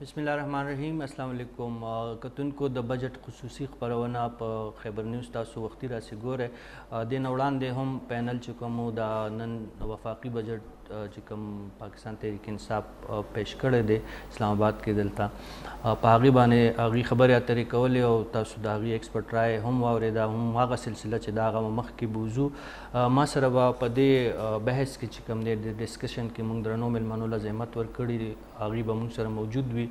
बिस्मिल्लाहिर्रहमानिर्रहीम अस्सलाम वालेकुम। कतुनको د बजट खसूसी खबरونه په خیبر نیوز تاسو وختي راسي ګوره د وړاندې هم پینل چې کوم د نن وفاقي بجټ چې کوم پاکستان تحریک انصاف پیش کړی دی اسلام آباد کې دلته په هغې باندې هغې خبرې اترې کولې او تاسو د هغې ایکسپرټ رای هم واورېده، هم هغه سلسله چې د هغه مخکې بوځو. ما سره به په دې بحث کې چې کوم دی د ډسکشن کې موږ درنو مېلمنو له زحمت ورکړي دي هغې به موږ سره موجود وي.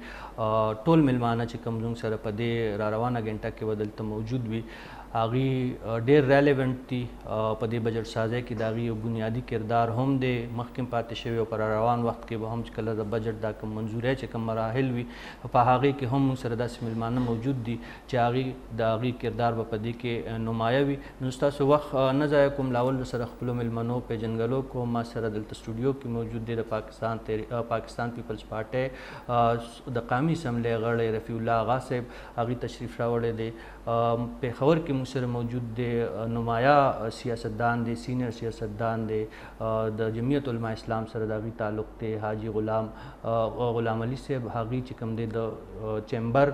ټول مېلمانه چې کوم زموږ سره په دې را روانه ګنټه کې به دلته موجود وي هغې ډېر ریلیونټ دي په دې بجټ سازۍ کې د هغې یو بنیادي کردار هم دی مخکې پاتې شوی او په را روان وخت کې به هم چې کله د بجټ دا کوم منظورۍ چې کوم مراحل وي په هغې کې هم موږ سره داسې مېلمانه موجود دي چې هغې د هغې کردار به په دې کې نمایه وي. نو ستاسو وخت نه ضایع کوم، لاول به سره خپلو مېلمنو پېژنګلو کوم. ما سره دلته سټوډیو کې موجود دی د پاکستان پیپلز پارټۍ د قومي اسمبلۍ غړی رفیع الله اغا صاحب، هغې تشریف راوړی دی. پېښور کې موږ سره موجود دی نمایه سیاستدان دی، سینیر سیاستدان دی، د جمعیت علماء اسلام سره د هغې تعلق دی، حاجي غلام علي صاحب، هغې چې کوم دی د چیمبر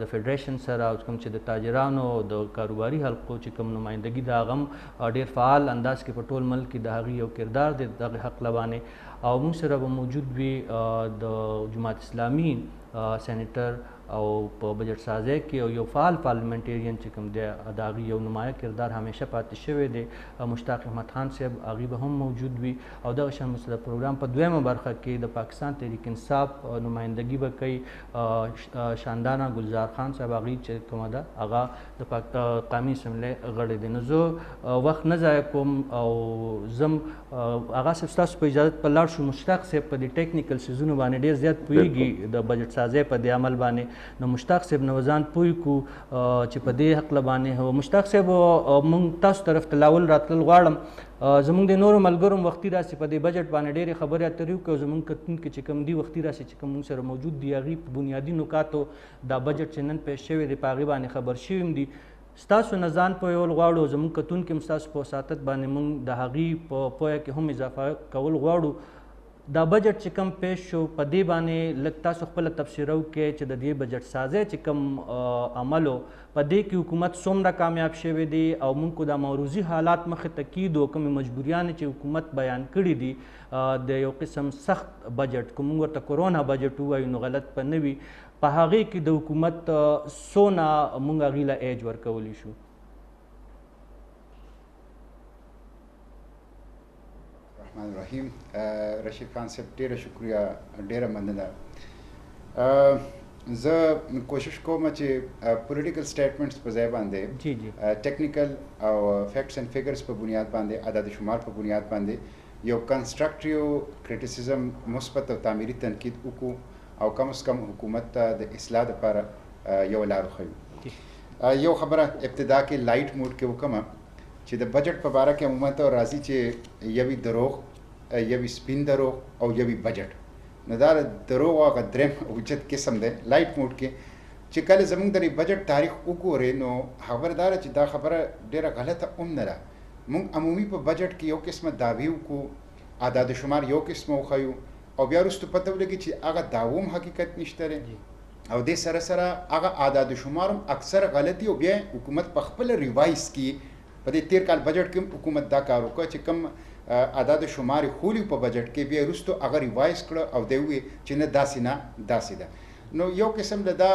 د فیډریشن سره او کوم چې د تاجرانو د کاروباري حلقو چې کوم نمایندګي د هغه هم ډېر فعال انداز کې په ټول ملک کې د هغې یو کردار دی د هغې حق لبانې. او موږ سره به موجود وي د جماعت اسلامي سینیټر او په بجټ سازۍ کې یو فعال پارلمنټیرین چې کوم دی د هغې یو نمایه کردار همیشه پاتې شوی دی مشتاق احمد خان صاحب، هغې به هم موجود وي. او دغه شان موږ سره پروګرام په دویمه برخه کې د پاکستان تحریک انصاف نمایندګي به کوي شاندانه ګلزار خان صاحب، هغې چې کومه ده هغه د قومي اسمبلۍ غړی دی. نو زه وخت نه ضایع کوم او زم هغه صاحب ستاسو په اجازت په لاړ شو. مشتاق صاحب په دې ټیکنیکل څیزونو باندې ډېر زیات پوهېږي د بجټ سازۍ په دې عمل باندې. نو مشتاق صاحب نه وځان پوه کړو چې په دې حق باندې مشتاق صاحب موږ تاسو طرف ته لاول راتلل غواړم. زموږ د نورو ملګرو وختي راسي په دې بجټ باندې ډېرې خبرې اترې وکړو. زموږ کتونکي چې کوم دي وختي راسي چې کوم موږ سره موجود دي هغې په بنیادي نکاتو دا بجټ چې نن پیش شوی دی په هغې باندې خبر شوي هم دي. ستاسو نه ځان پوهول غواړو، زموږ کتونکي هم ستاسو په وساتت باندې موږ د هغې په پوهه کې هم اضافه کول غواړو. دا بجټ چې کوم پیش شو په دې باندې لږ تاسو خپله تبصره وکړئ چې د دې بجټ سازۍ چې کوم عملو په دې کې حکومت څومره کامیاب شوی دی او موږ دا موروضي حالات مخې ته کیدو کومې مجبوریانې چې حکومت بیان کړي دي د یو قسم سخت بجټ که موږ ورته کرونا بجټ ووایو نو غلط به نه وي، په هغې کې د حکومت څونه موږ هغې له ایج ورکولی شو. الرحمن الرحیم. رشید خان صاحب ډیره شکریه، ډیره مننه. زه کوشش کوم چې پولیټیکل سټیټمنټس په ځای باندې ټیکنیکل او فیکټس اینڈ فیګرز په بنیاد باندې اعداد شمار په بنیاد باندې یو کنسټرکټیو کریټیسیزم مثبت او تعمیري تنقید وکړو او کم از کم حکومت ته د اصلاح لپاره یو لار وښیو. یو خبره ابتدا کې لایټ موډ کې وکړم چې د بجټ په باره کې عموما ته راځي چې یوی دروغ، یوی سپین دروغ او یوی بجټ. نو دا دروغ هغه دریم اوچت قسم دی لایټ موډ کې چې کله زموږ د بجټ تاریخ وګورې نو خبره دا ده چې دا خبره ډېره غلطه هم نه ده. موږ عمومي په بجټ کې یو قسمه دعوې وکړو، اعداد شمار یو قسمه وښیو او بیا وروسته پته ولګي چې هغه دعوو هم حقیقت نشته دی او دې سره سره هغه اعداد شمار هم اکثر غلطي او بیا حکومت په خپله ریوایز کې په دې تیر کال بجټ کې حکومت دا کار وکړ چې کوم اعداد شمار خولي په بجټ کې بیا وروسته هغه ریوایز کړه او دی وویل چې نه داسې نه داسې ده. نو یو قسم له دا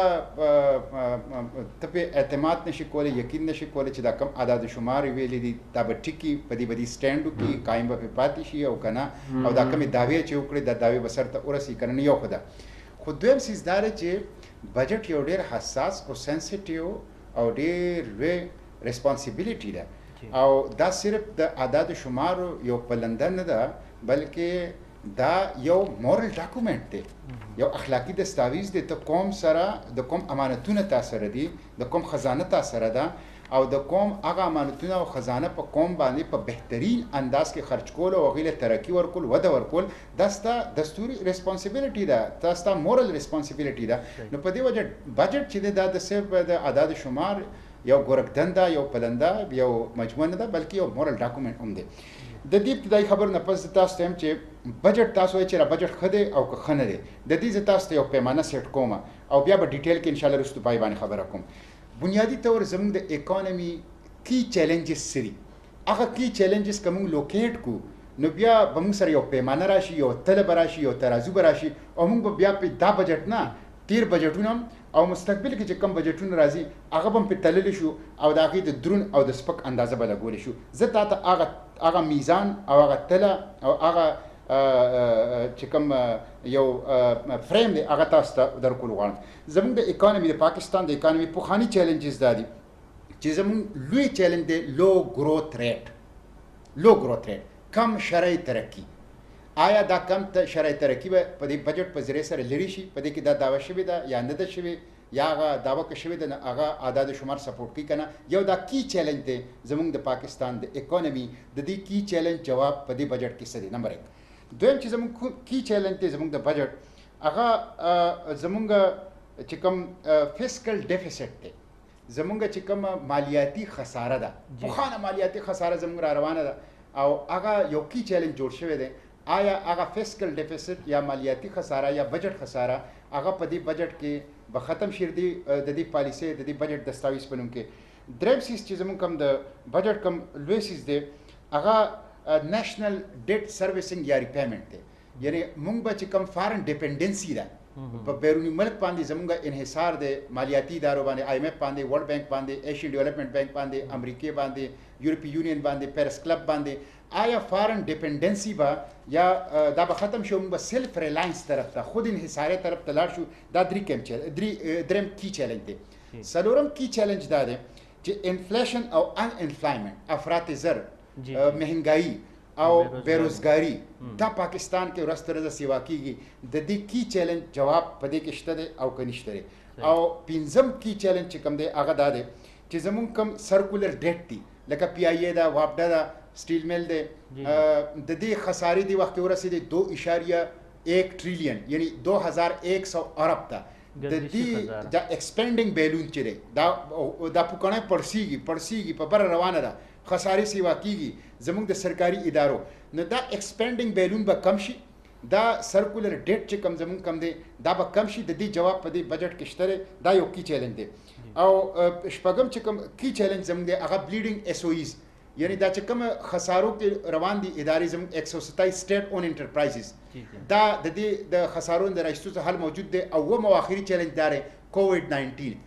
ته پې اعتماد نشي کولی، یقین نشي کولی چې دا کم اعداد شمار ویلي دي دا به ټیکي په دې به دې سټینډ وکړي، قایم به پرې پاتې شي او که نه او دا کمې دعوې چې وکړي دا دعوې به سر ته ورسي که نه. یو خو ده. خو دویم څیز دا دی چې بجټ یو ډېر حساس او سینسیټیو او ډېر لوی ریسپانسیبیلیټي ده او دا صرف د اعداد شمارو یو پلنده نه ده بلکې دا یو مورل ډاکومنټ دی، یو اخلاقي دستاویز دی. ته قوم سره د قوم امانتونه تا سره دي، د قوم خزانه تا سره ده او د قوم هغه امانتونه او خزانه په قوم باندې په بهترین انداز کې خرج کول او هغې له ترقي ورکول وده ورکول دا ستا دستوري ریسپانسیبیلیټي ده، دا ستا مورل ریسپانسیبیلیټي ده. نو په دې وجه بجټ چې دی دا د صرف د اعداد شمار یو ګورکدنده، یو پلنده، یو مجموعه نه ده بلکې یو مورل ډاکومنټ هم دی. د دې ابتدایي خبر نه پس تاسو ته هم چې بجټ تاسو وایي چې را بجټ ښه دی او که ښه نه دی د دې زه تاسو ته یو پیمانه سیټ کوم او بیا به ډیټیل کې انشاءالله وروستو پای باندې خبره کوم بنیادي طور زموږ د اکانومي کی چیلنجز سری هغه کی چیلنجز که موږ لوکیټ کو نو بیا به موږ سره یو پیمانه راشي یو تله به راشي یو ترازو به راشي او موږ به بیا په دا بجټ نه تیر بجټونه او مستقبل کې چې کم بجټونه راځي هغه به په تللی شو او د هغې د درون او د سپک اندازه به لګولی شو زه تا ته هغه میزان او هغه تله او هغه چې کوم یو فریم دی هغه تاسو ته درکول غواړم زموږ د اکانومي د پاکستان د اکانومي پخواني چیلنجز دا دي چې زموږ لوی چیلنج دی لو ګروث ریټ کم شرعي ترقي آیا دا کم شرعي ترقي به په دې بجټ په ذریعه سره لري شي په دې کې دا دعوه شوې ده یا نه ده شوې یا هغه دعوه که شوې ده هغه اعداد شمار سپورټ کوي که نه یو دا کی چیلنج دی زموږ د پاکستان د اکانومي د دې کی چیلنج جواب په دې بجټ کې څه دی نمبر 1 دویم چې زموږ کی چیلنج دی زموږ د بجټ هغه زموږ چې کوم فسکل ډیفیسټ دی زموږ چې کوم مالیاتي خساره ده پخوانه مالیاتي خساره زموږ را روانه ده او هغه یو کی چیلنج جوړ شوی دی آیا هغه فسکل ډیفیسټ یا مالیاتي خساره یا بجټ خساره هغه په دې بجټ کې به ختم شي د دې پالیسۍ د دې بجټ دستاویز په نوم کې دریم سیز چې زموږ کوم د بجټ کوم لوی سیز دی هغه نیشنل ډیټ سروسینګ یا ریپیمنټ دی یعنی موږ به چې کوم فارن ډیپنډنسي ده په بیرونی ملک باندې زموږ انحصار دی مالیاتي ادارو باندې آی ایم ایف باندې ورلډ بینک باندې ایشین ډیولپمنٹ بینک باندې امریکې باندې یورپی یونین باندې پیرس کلب باندې آیا فارن ډیپنډنسي به یا دا به ختم شو موږ به سیلف ریلاینس طرف ته خود انحصاري طرف ته لاړ شو دا دریم کی چیلنج دی څلورم کی چیلنج دا دی چې انفلیشن او ان امپلایمنٹ افراط زر مهنګایي او بیروزګاری دا پاکستان کې ورځ تر ورځې سیوا کیږي د دې کی چیلنج جواب په دې کې شته دی او که نشته دی او پنځم کی چیلنج چې کوم دی هغه دا دی چې زمونږ کوم سرکولر ډیټ دی لکه پی آی ای دا وابډا دا سټیل میل دی د دې خسارې دی وخت کې ورسېدې 2.1 ټریلیون یعنی 2100 ارب ته د دې دا ایکسپینډینګ بیلون چې دی دا پوکڼی پړسیږي په بره روانه ده خسارې سیوا کیږي زموږ د سرکاري ادارو نو دا ایکسپینډینګ بیلون به کم شي دا سرکولر ډیټ چې کم زموږ کم دی دا به کم شي د دې جواب په دې بجټ کې شته دی دا یو کی چیلنج دی او شپږم چې کوم کی چیلنج زموږ دی هغه بلیډینګ ایس او ایز یعنی دا چې کوم خسارو کې روان دي ادارې زموږ 127 سټیټ اون انټرپرایزز دا د دې د خسارو د راشتو څخه حل موجود دی او و مواخري چیلنج دا دی کووډ 19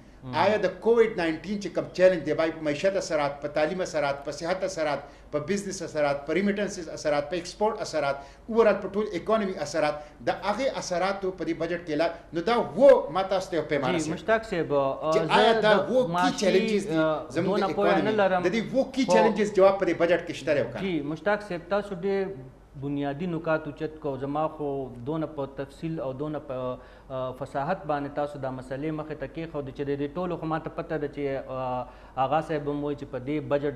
آیا د کووډ 19 چې کوم چیلنج دی په معیشت اثرات په تعلیم اثرات په صحت اثرات په بزنس اثرات په ریمیټنسز اثرات په ایکسپورټ اثرات اوورال په ټول اکانومي اثرات د هغه اثرات په دې بجټ کې لا نو دا و ما تاسو ته پیمانه سي مشتاق صاحب آیا دا و کی چیلنجز دي زموږ اکانومي د دې و کی چیلنجز جواب په دې بجټ کې شته راو جی مشتاق صاحب تاسو دې بنیادی نکات اوچت کو زما خو دونه په تفصیل او دونه په فصاحت باندې تاسو دا مسلې مخې ته کېښود چې د ټولو خو ماته پته ده چې آغا صاحب هم وایي چې په دې بجټ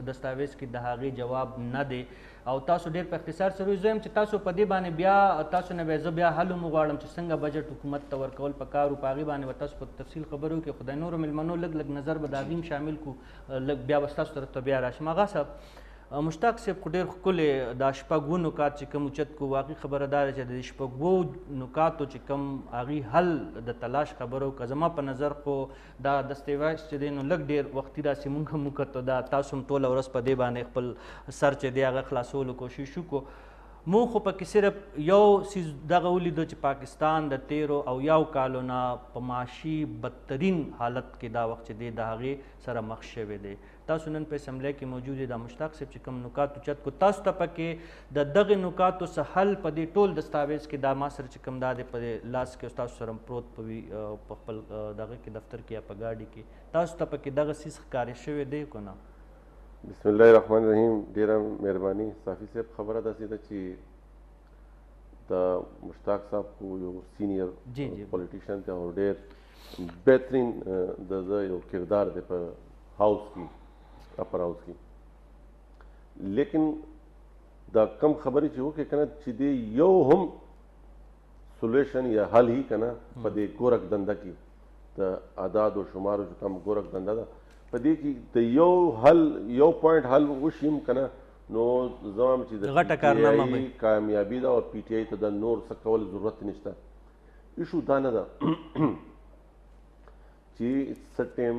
دستاویز کې د هغې جواب نه دی او تاسو ډېر په اختصار سره وایي زه یم چې تاسو په دې باندې بیا تاسو نه به زه بیا حل هم وغواړم چې څنګه بجټ حکومت ته ورکول پکار و په هغې باندې به تاسو په تفصیل خبرې وکړئ خو د نورو مېلمنو لږ نظر به د هغې هم شامل کړو لږ بیا به ستاسو طرف ته بیا راشم آغا صاحب مشتاق صاحب خو ډېر ښکلې دا شپږ نکات چې کوم اوچت کو واقعي خبره دا ده چې د شپږو نکاتو چې کوم هغې حل د تلاش خبرو که زما په نظر خو دا دستاویز چې دی نو لږ ډېر وختي داسې مونږ هم وکتو دا تاسو هم ټوله ورځ په دې باندې خپل سر چې دی هغه خلاصولو کوشش وکړو مونږ خو پکې صرف یو څیز دغه ولیدو چې پاکستان د 13 او یو کالو نه په معاشي بدترین حالت کې دا وخت چې دی د هغې سره مخ شوی دی تاسو نن په اسمبلی کې موجود دا مشتاق صاحب چې کوم نکات اوچت کو تاسو ته پکې د دغه نکاتو څه حل په دې ټول دستاویز کې دا ما سره چې کوم دا دی په لاس کې تاسو سره پروت په خپل دغه کې دفتر کې یا په ګاډي کې تاسو ته پکې دغه څیز ښکارې شوی دی که نه بسم الله الرحمن الرحیم ډیره مهرباني صافي صاحب خبره داسې ده چې د مشتاق صاحب خو یو سینیر پولیټیشن دی او ډېر بهترین د یو کردار دی په هاوس کې اپر هاوس کې لیکن دا کم خبرې چې وکړې که نه چې دی یو هم سولوشن یا حل هی که نه په دې ګورک دنده کې د اعداد و شمارو چې کوم ګورک دنده ده په دې کې د یو حل یو پوینټ حل وشي هم که نه نو زه وایم چې د غټه کارنامه به کامیابي ده او پی ټی آی ته د نور څه کول ضرورت نشته. ایشو دا نه ده چې څه ټایم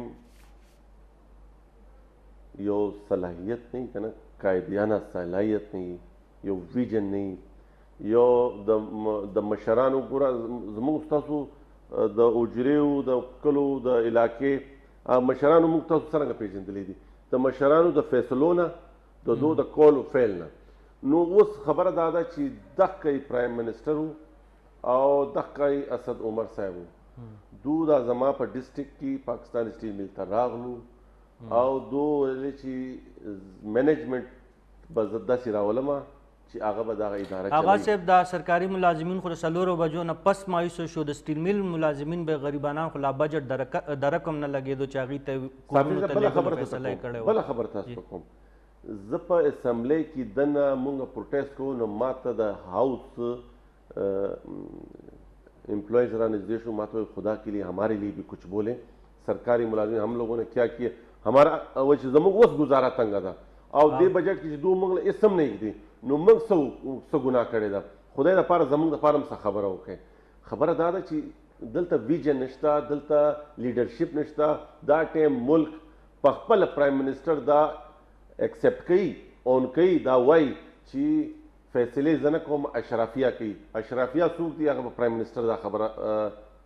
یو صلاحیت نه وي که نه، قائدانه صلاحیت نه وي، یو ویژن نه وي، یو د مشرانو ګوره زموږ ستاسو د اجرېو د کلو د علاقې مشرانو موږ تاسو څرنګه پېژندلی دي، د مشرانو د فیصلو نه د دو د کول و فعل نه. نو اوس خبره دا ده چې دغه پرایم منسټر و او دغه اسد عمر صاحب و، دو دا زما په ډسټرکټ کې پاکستان سټیل مل ته راغلو او دو ویلې چې منیجمنټ به زه داسې راولمه چې هغه به دغه اداره آغا صاحب دا سرکاري ملازمین خو د 4 بجو نه پس مایوسه شو، د سټیل میل ملازمین به غریبانان خو لا بجټ د رقم نه لګېدو چې هغوی ته کورونو ته لیږلو فیصله یې کړې وه. بله خبره تاسو ته کوم، زه په اسمبلی کې دننه مونږ پروټیسټ کوو نو ما ته د هاوس امپلائیز را نزدې شو، ما ته خدا کے لیے ہمارے لیے بھی کچھ بولیں، سرکاری ملازمین ہم لوگوں نے کیا کیا، ہمارا وہ چې زموږ اوس گزاره تنګه ده او دې بجټ کې چې دوی موږ له اسم نه ږدي نو موږ څه ګناه کړې ده. خدای دپاره زموږ دپاره هم څه خبره وکړئ. خبره دا ده چې دلته ویژن نشته، دلته لیډرشپ نشته. دا ټایم ملک په خپله پرایم منسټر دا ایکسپټ کوي، اون کوي، دا وایي چې فیصلې زه نه کوم، اشرافیه کوي. اشرافیه څوک دي؟ هغه به پرایم منسټر دا خبره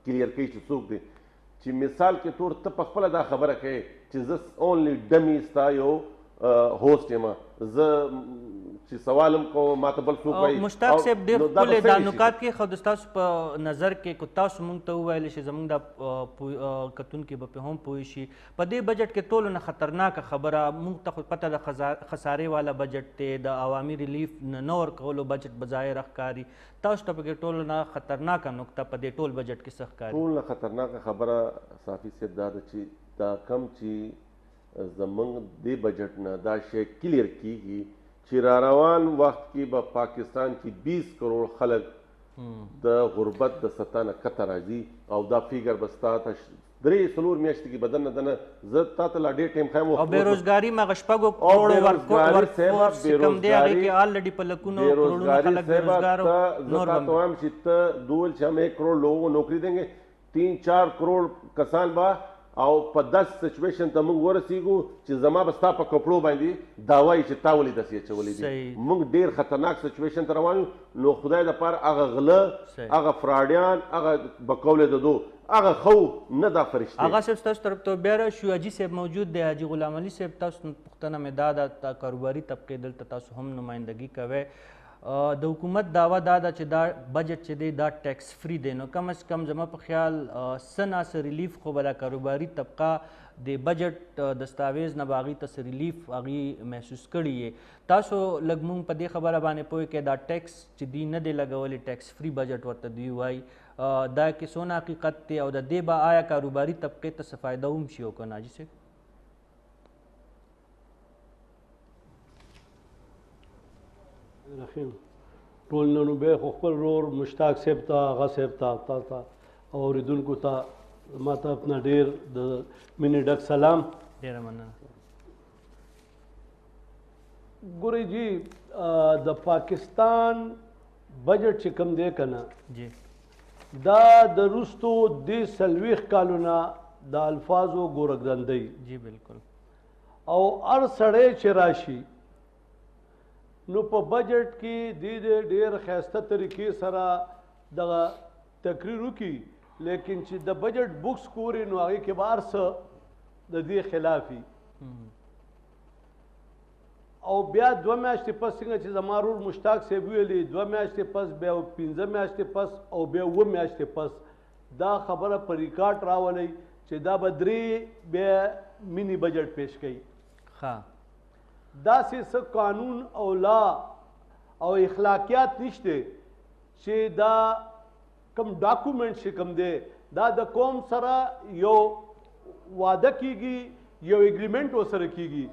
کلیر کوي چې څوک دی. چې مثال کې طور ته په خپله دا خبره کوي چې زه اونلی ډمي ستا یو هوسټ یم، زه چې سوال هم کوم ما ته بل څوک وایي. مشتاق صاحب ډېر ښکلې دا نکات کې خو د ستاسو په نظر کې که تاسو موږ ته وویلی چې زموږ دا کتونکي به پرې هم پوه شي، په دې بجټ کې ټولو نه خطرناکه خبره موږ ته خو پته د خسارې والا بجټ دی، د عوامي ریلیف نه ورکولو بجټ بظاهر ښکاري. تاسو ته پکې ټولو نه خطرناکه نکته په دې ټول بجټ کې څه ښکاري؟ ټول نه خطرناکه خبره صافي صاحب دا ده چې دا کم چې زمونږ دې بجټ نه دا شی کلیر کیږي چې را روان وخت کې به پاکستان کې 20 کروڑ خلک د غربت د سطح نه کته راځي او دا فیګر به ستا ته 3-4 میاشتې کې بدن نه دنه زه تا ته لا ډېر ټایم ښیم. او بېروزګاري مغه 6 کروڑو ورکفورس کم دی، هغې کې آلریډي په لکونو کروڑونو خلک بېروزګار او نور زه تا ته وایم چې ته دول چې هم 1 کروڑ لوگوں کو نوکری دیں گے، 3-4 کروڑ کسان به او په داسې سچویشن ته موږ ورسېږو چې زما به ستا په کپړو باندې دا وایي چې تا ولې داسې اچولي دي. موږ ډېر خطرناک سچویشن ته روان یو. نو خدای دپاره هغه غله، هغه فراډیان، هغه بقول د دو هغه خو نه دا فرشتې. هغه صاحب ستاسو طرف ته بیا راشو، حاجي صاحب موجود دی، حاجي غلام علي صاحب، تاسو پوښتنه مې دا ده کاروباري طبقې دلته تاسو هم نمایندګي کوئ. د حکومت دعوه دا ده چې دا بجټ چې دی دا ټیکس فری دی، نو کم از کم زما په خیال څه ناسه ریلیف خو به دا کاروباري طبقه د بجټ دستاویز نه به هغوی ته څه ریلیف هغوی محسوس کړي یې. تاسو لږ مونږ په دې خبره باندې پوه کړئ دا ټیکس چې دوی نه دی لګولی، ټیکس فری بجټ ورته دوی وایي، دا کې څونه حقیقت دی او د دې به آیا کاروباري طبقې ته څه فایده هم شي او که نه؟ حاجي صاحب رحیم ټول نن به خو خپل ورور مشتاق صاحب ته، هغه صاحب ته، تا ته او اورېدونکو ته ما ته اپنا ډېر د مینې ډک سلام. ډېره مننه. ګورئ جی د پاکستان بجټ چې کوم دی که نه، دا د وروستو دې 40 کالونه د الفاظو ګورګدندۍ جی بالکل او هر سړی چې راشي نو په بجټ کې د ډېر ښایسته طریقې سره دغه تقریر وکړي، لیکن چې د بجټ بکس ګورې نو هغې کې به هر څه د دې خلاف وي. او بیا 2 میاشتې پس څنګه چې زما ورور مشتاق صاحب ویلي 2 میاشتې پس بیا 15 میاشتې پس او بیا 7 میاشتې پس دا خبره په ریکارډ راولئ چې دا به 3 بیا مینی بجټ پیش کوي. داسې څه قانون او لا او اخلاقیات نشته چې دا کم ډاکومنټ چې کم دی دا د قوم سره یو واده کیږي، یو اګریمنټ ورسره کیږي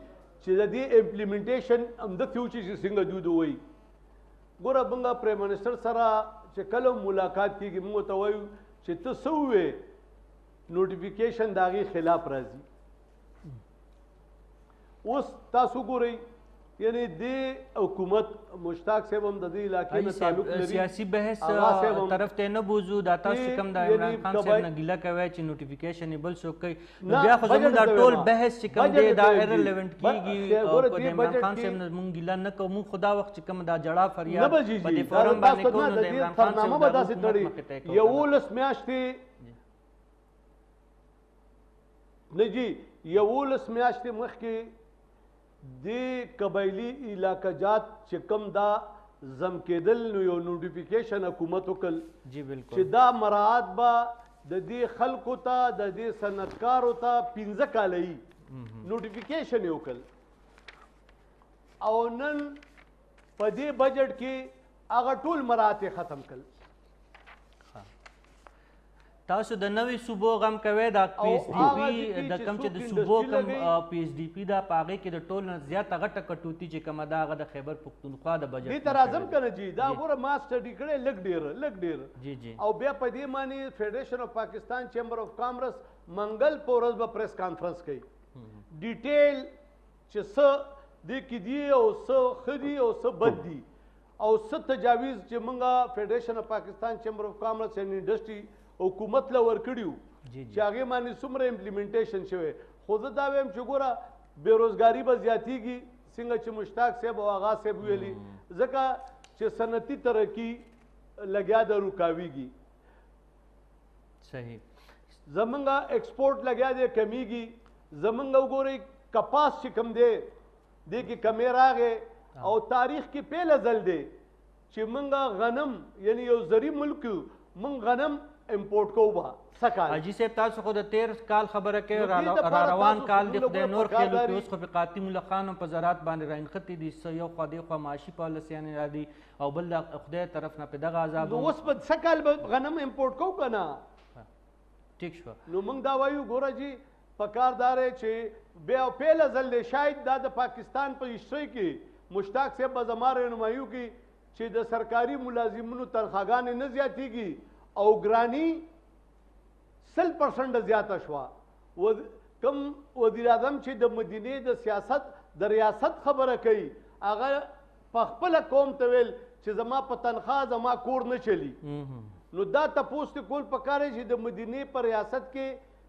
چې د دې امپلیمنټیشن همداسې وشي چې څنګه دوی وایي. ګوره موږ پرایم منسټر سره چې کله ملاقات کیږي موږ ته وایو چې ته څه ووې، نوټیفیکیشن د هغې خلاف راځي. اوس تاسو ګورئ یعنی د حکومت مشتاق صاحب هم د دې علاقې نه تعلق لري سیاسي بحث طرف ته نه بوزو دا تاسو کوم د عمران خان صاحب نه ګیله کوي چې نوټیفیکیشن بل څوک کوي نو بیا خو زموږ دا ټول بحث چې کوم دی دا ایرلیونټ کیږي او په عمران خان صاحب نه مونږ ګیله نه کوو مونږ خدا وخت چې کوم دا جړه فریاد په دې فورم باندې کوو نو د عمران خان صاحب به داسې تړي 11 میاشتې نه جی 11 میاشتې مخکې د قبایلی علاقه جات چې کوم دا زم کېدل نو یو نوټیفیکیشن حکومت وکړ جی بالکل چې دا مراعات به د دې خلکو ته د دې صنعتکارو ته 15 کاله یي نوټیفیکیشن یې وکړ او نن په دې بجټ کې هغه ټول مراعات ختم کړل تاسو د نوې صوبو غم کوي دا پی ایس ډي پی د کم چې د صوبو کم پی ایس ډي پی دا پاغه کې د ټول نه زیاته غټه کټوتی چې کومه دا غ د خیبر پختونخوا د بجټ دې تر اعظم کنه جی دا ګوره ما سټډي کړي لګ ډیر جی جی او بیا په دې معنی فیډریشن اف پاکستان چیمبر اف کامرس منګل پورز به پریس کانفرنس کوي ډیټیل چې څه د کې دی او څه خدي او څه بد دي او څه تجاویز چې مونږه فیډریشن اف پاکستان چیمبر اف کامرس اینڈ انډستری حکومت له ورکړیو چې هغه باندې څومره امپلیمنټیشن شوی خو زه دا وایم چې ګوره بیروزګاری به زیاتیږي څنګه چې مشتاق صاحب او آغا صاحب ویلي ځکه چې صنعتي ترقی لګیا د رکاویږي صحیح زمونږه ایکسپورټ لګیا دی کمیږي زمونږ وګورئ کپاس چې کم دی دې کې کمی راغې او تاریخ کې پهله ځل دی چې مونږه غنم یعنی یو زرعي ملک مونږ غنم امپورټ کوو به سکال حاجی صاحب تاسو خو د 13 کال خبره کوي را روان کال د خدای نور خېلو کې اوس خو په قاطع مولا خان په زراعت باندې راینختی دي یو خو د خو معاشي پالیسیانې را دي او بل د خدای طرف نه په دغه عذاب اوس په سکال غنم امپورټ کوو کنه ټیک شو نو موږ دا وایو ګوره جی پکاردار چې بیا پهله ځل دی شاید دا د پاکستان په هسټري کې مشتاق صاحب به زما رهنمایي وکړي چې د سرکاري ملازمینو تنخواګانې نه زیاتېږي او ګرانی 100% زیاته شوه کم وزیر اعظم چې د مدینې د سیاست د ریاست خبره کوي هغه په خپله قوم ته ویل چې زما په تنخواه زما کور نه چلی نو دا تپوس ته کول پکار چې د مدینې په ریاست کې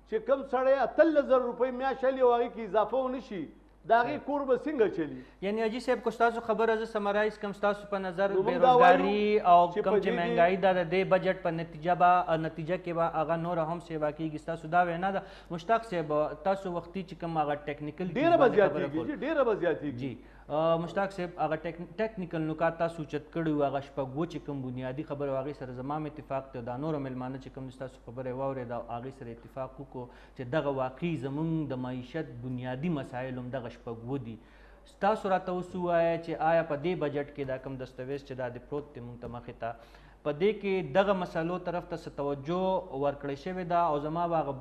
چې کم سړی 8000 روپۍ میاشت لري او هغې کې اضافه ونه شي د هغې کور به څنګه چلی یعنی حاجي صاحب که ستاسو خبره زه سمرایز کم ستاسو په نظر بېروزګاري او کم چې مهنګایي دا د دې بجټ په نتیجه کې به هغه نوره هم سیوا کېږي ستاسو دا وینا ده مشتاق صاحب تاسو وختي چې کوم هغه ټیکنیکل ډېره به زیاتېږي جی مشتاق صاحب هغه ټیکنیکل نکات تاسو چت کړي وو هغه شپږ چې کوم بنیادي خبره هغې سره زما هم اتفاق دی دا نور مېلمانه چې کوم ستاسو خبره یې واورېده هغې سره اتفاق وکړو چې دغه واقعي زموږ د معیشت بنیادي مسایل هم دغه شپږ دي ستاسو راته اوس ووایه چې آیا په دې بجټ کې دا کوم دستاویز چې دا د پروت دی مونږ ته مخې ته په دې کې دغه مسلو طرف ته څه توجه ورکړی شوې ده او زما به هغه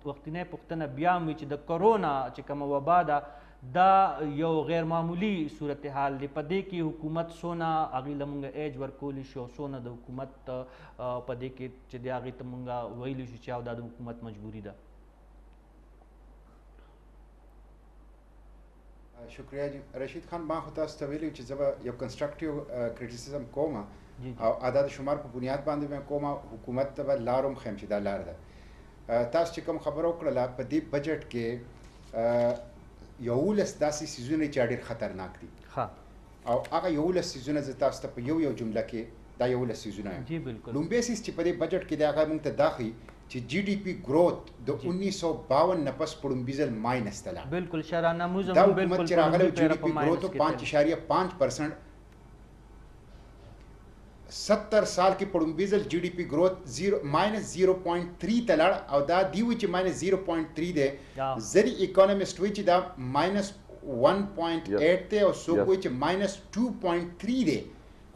وختینۍ پوښتنه بیا هم وي چې د کرونا چې کومه وبا ده دا یو غیر معمولی صورتحال دی په دې کې حکومت څونه هغې له مونږ ایج ورکولی شي او څونه د حکومت په دې کې چې د هغې ته مونږ ویلی شو چې او دا د حکومت مجبوري ده شکریہ جی رشید خان ما خو تاسو ته ویلي چې زه به یو کنسټرکټیو کریټیسزم کوم او عدد شمار په بنیاد باندې مې کوم حکومت ته به لار هم ښیم چې دا لار ده تاسو چې کوم خبره وکړله په دې بجټ کې 11 داسې څیزونه چې ډېر خطرناک دي او هغه 11 څیزونه زه تاسو ته په یو جمله کې دا 11 څیزونه لومبی څیز چې په دې بجټ کې دی هغه موږ ته دا ښیي چې جی ډي پی ګروت د 1952 نه پس پړومبي ځل ماینس ته لاړ بالکل شرانه موږ دا حکومت چې راغلی جی ډي پی ګروت 5.5% 70 سال کې پړومبي ځل جی ډي پی ګروت -0.3 ته لاړ او دا دی وی چې -0.3 دی زری اکونومست وی چې دا -1.8 ته او سو کوی چې -2.3 دی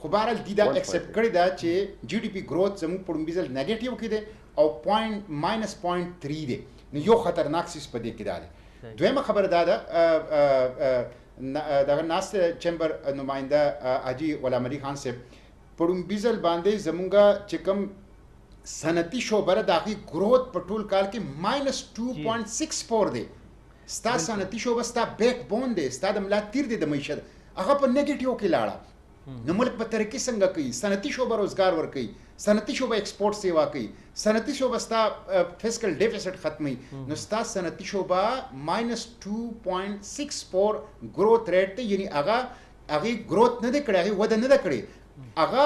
خو بهرحال دی دا اکسپټ کړی دا چې جی ډي پی ګروت زموږ پړومبي ځل نیگیټیو کې دی او -0.3 دی نو یو خطرناک څیز په دې کې دا دی دویمه خبره دا ده دغه ناست چیمبر نماینده حاجي غلام علي خان صاحب پړومبي ځل باندې زمونږه چې کوم صنعتي شعبه ده د هغې ګروت په ټول کال کې -2.64 دی ستا صنعتي شعبه ستا بیک بون دی ستا د ملا تیر دی د معیشت هغه په نیگیټیو کې لاړه. نو ملک په ترقی څنګه کوي؟ صنعتي شعبه روزګار ورکوي، صنعتي شعبه ایکسپورټ سیوا کوي، صنعتي شعبه ستا فسکل ډیفیسټ ختمي. نو ستا صنعتي شعبه -2.64 گروث ریټ ته، یعنی هغه گروث نه دی کړی، هغه وده نه ده کړې، هغه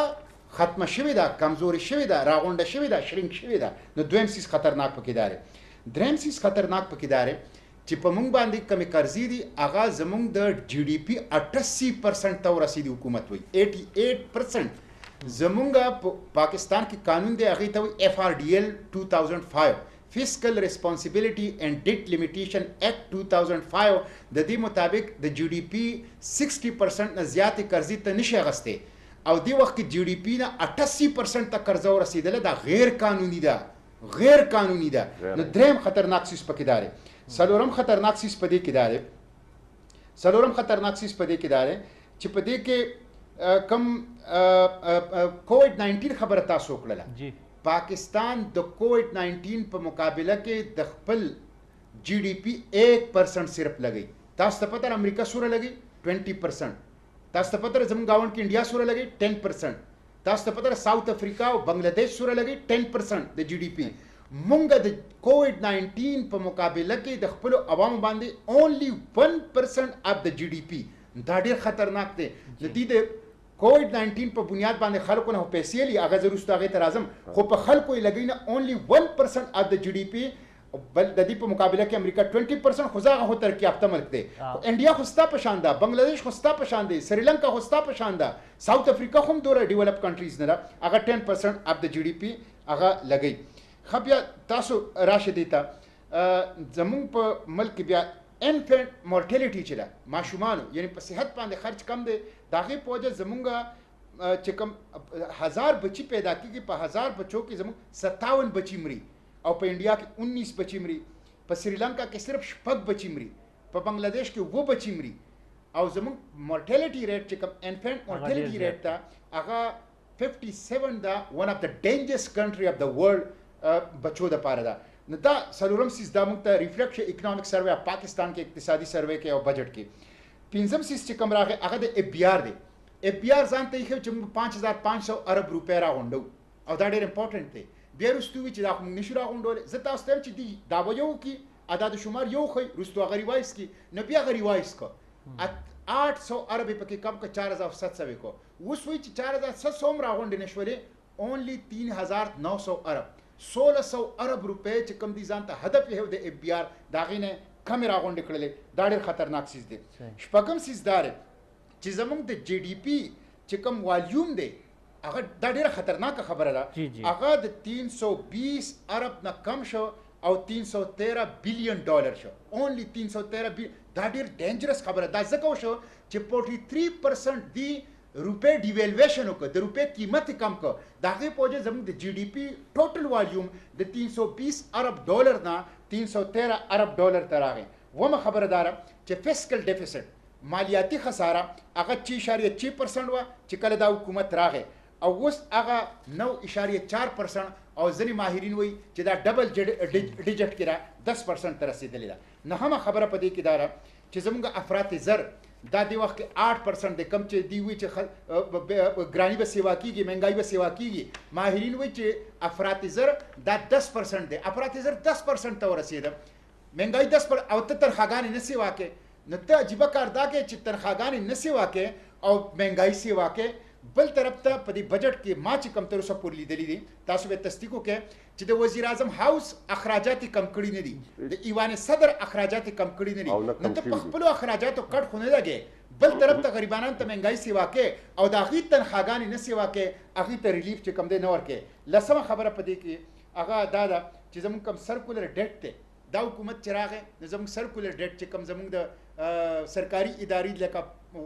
ختمه شوې ده، کمزوري شوې ده، راغونډه شوې ده، شرینک شوې ده. نو دویم سیز خطرناک پکې دی. دریم سیز خطرناک پکې دی چې په موږ باندې کمی قرضې دي، هغه زموږ د جی ډي پی 88% ته ورسېدي. حکومت وایي 88%. زموږ په پاکستان کې قانون دی، هغې ته وایي FRDL 2005 فسکل ریسپانسبلټي اینڈ ډیټ لیمیټیشن ایکټ 2005. د دې مطابق د جی ډي پی 60% نه زیاتې قرضې ته نشي اخیستی، او دې وخت کې جی ډي پی نه 88% ته قرضه ورسېدله. دا غیر قانوني ده، غیر قانوني ده. نو دریم خطرناک سیز پکې دی. څلورم خطرناک سیز په دې کې دی چې په دې کې کم کووډ-19 خبره تاسو وکړله. پاکستان د کووډ-19 په مقابله کې د خپل جی ډي پی 1% صرف لګي. تاسو ته پته امریکا سوره لګي 20%، تاسو ته پته زموږ گاونډ کې انډیا سوره لګي 10%، تاسو ته پته ساوث افریقا او بنگلاديش سوره لګي 10% د جی ډي پی. مونږ د کووډ-19 په مقابله کې د خپل عوامو باندې اونلی 1% اف د جی ډي پی. دا ډیر خطرناک دی. د دې د کووډ-19 په بنیاد باندې خلکو نه پیسې لې هغه ضرورت هغه ته راځم، خو په خلکو یې لګي نه اونلی 1% اف د جی ډي پی. بل د دې په مقابله کې امریکا 20%، خو هغه هو ترقی یافته ملک دی. انډیا خو ستا په شان ده، بنگلاديش خو ستا په شان دی، سریلانکا خو ستا په شان ده، ساوث افریقا هم دوره ډیولپ کنټریز نه ده، هغه 10% اف د جی ډي پی هغه لګي. خو بیا تاسو راشه دی ته زمونږ په ملک بیا انفنټ مورټیلیټي چې ده، ماشومانو یعنی په صحت باندې خرچ کم دی. د هغې په وجه زمونږ چې کوم 1000 بچي پیدا کېږي، په 1000 بچو کې زمونږ 57 بچي مري، او په انډیا کې 19 بچي مري، په سریلانکا کې صرف 6 بچي مري، په بنگلاديش کې 2 بچي مري. او زمونږ مورټیلیټي ریټ چې کوم انفنټ مورټیلیټي ریټ ده هغه 57 ده، ون اف د ډینجرس کنټري اف د ورلډ بچو د پاره ده. نو دا څلورم سیز دا موږ ته ریفلیکټ شي اکنامک سروے پاکستان کې اقتصادي سروے کې او بجټ کې. پنځم سیز چې کوم راغی هغه د اف بی آر دی. اف بی آر ځان ته یې چې 5500 ارب روپۍ راغونډو، او دا ډېر امپورټنټ دی. بیا وروستو وي چې دا خو موږ نشو راغونډولی. زه تاسو ته وایم چې دا به یو کړي عدد شمار یو ښیي، وروستو هغه ریوایز کړي. نو بیا هغه ریوایز کړه 800 ارب یې پکې کم کړه 4700 یې کړه. اوس وایي چې 4700 هم راغونډې نه شولې، اونلی 3900 ارب 1600 ارب روپۍ چې کوم دي ځان ته هدف یې د اف بی آر د هغې نه کمې راغونډې کړلې. دا ډېر خطرناک سیز دی. شپږم سیز دا دی چې زموږ د جی ډي پی چې کوم والیوم دی هغه دا ډېره خطرناکه خبره ده. هغه د 320 ارب نه کم شو او 313 بلین ډالر شو، اونلی 313 بلین. دا ډېر ډینجرس خبره ده. ځکه وشو چې 43% دی روپے ډیویلویشن وکړه، د روپے قیمت کم کړه. د هغې په وجه زموږ د جی ډي پی ټوټل والیوم د 320 ارب ډالر نه 313 ارب ډالر ته راغی. ومه خبره داره چې فسکل ډیفیسټ مالیاتي خساره هغه 6.6% وه چې کله دا حکومت راغی، او اوس هغه 9.4%، او ځینې ماهرین وایي چې دا ډبل ډیجټ کې را 10% ته رسېدلې ده. نهمه خبره په دې کې دا ده چې زموږ افراط زر دا دی وخت کې 8% دی، کم چې دی وی چې ګرانی به سیوا کیږي، مهنګای به سیوا کیږي. ماهرین وایي چې افراط زر دا 10% دی. افراط زر 10% ته ورسېده، مهنګای 10%، او ته تنخواګانې نه سیوا کې. نو ته عجیبه کار دا کې چې تنخواګانې نه سیوا کې او مهنګای سیوا کې. بل طرف ته په دې بجټ کې ما چې کم تر اوسه پورې لیدلي دي، تاسو به تصدیق وکړئ چې د وزیر اعظم هاوس اخراجات کم کړي نه دي، د ایوان صدر اخراجات کم کړي نه دي. نو ته په خپلو اخراجاتو کټ خو نه لګې، بل طرف ته غریبانو ته مهنګای سیوا کې او د هغې تنخواګانې نه سیوا کې، هغې ته ریلیف چې کم دی نه ورکې. لسمه خبره په دې کې هغه دا ده چې زموږ کم سرکولر ډیټ دی، دا حکومت چې راغی نو زموږ سرکولر ډیټ چې کم زموږ د سرکاري ادارې لکه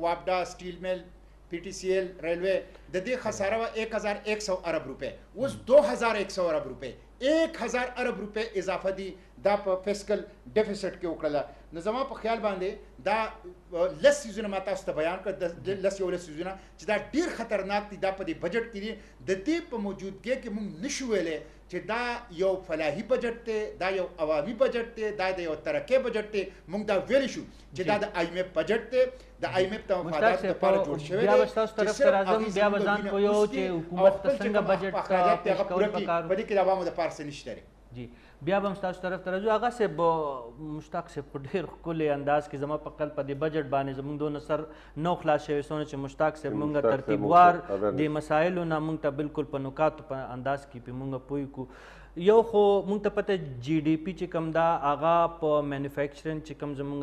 وابډا، سټیل میل، پی ټی سی ایل، ریلوے، د دې خساره وه 1100 ارب روپے، اوس 2100 ارب روپے، 1000 ارب روپے اضافه دي دا په فسکل ډیفیسټ کې وکړله. نو زما په خیال باندې دا لس سیزونه ما تاسو ته بیان کړ، د لس سیزونه چې دا ډیر خطرناک دي. دا په دې بجټ کې دي. د دې په موجودګۍ کې موږ نشو ویلی چې دا یو فلاحي بجټ دی، دا یو عوامي بجټ دی، دا د یو ترقۍ بجټ دی. موږ دا ویلی شو چې دا د IMF بجټ دی. د IMF د مفاداتو لپاره جوړ شوی دی. بیا به ستاسو طرف ته راځم، بیا به ځان پوهیو چې حکومت ته څنګه بجټ پیش کول پکار. په دې کې د عوامو دپاره څه نشته دی. جی بیا به هم ستاسو طرف ته راځو. هغه صاحب مشتاق صاحب په ډېر ښکلي انداز کې زما په خیال په دې بجټ باندې زموږ دونه سر نو خلاص شوی څونه چې مشتاق صاحب مونږ ترتیبوار د مسایلو نه مونږ ته بالکل په نکاتو په انداز کې پې مونږ پوه کړو. یو خو مونږ ته پته GDP چې کوم دا هغه په مینوفیکچرینګ چې کوم زمونږ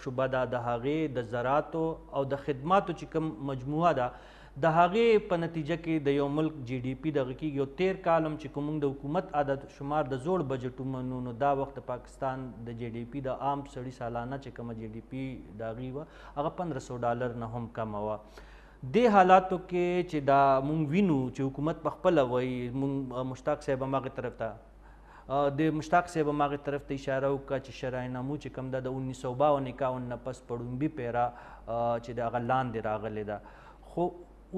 شعبه ده د هغې د زراعتو او د خدماتو چې کوم مجموعه ده د هغې په نتیجه کې د یو ملک GDP دغه کېږي. او تیر کال هم چې کوم موږ د حکومت عدد شمار د زوړ بجټ ومنو نو دا وخت د پاکستان د GDP د عام سړي سالانه چې کومه GDP د هغې وه هغه $1500 نه هم کمه وه. دې حالاتو کې چې دا مونږ وینو چې حکومت په خپله وایي، مونږ مشتاق صاحب هم هغې طرف ته د مشتاق صاحب هم هغې طرف ته اشاره وکړه چې شرعینامو چې کوم ده د 1952 نه پس پړومبي پیره چې د هغه لاندې راغلی ده. خو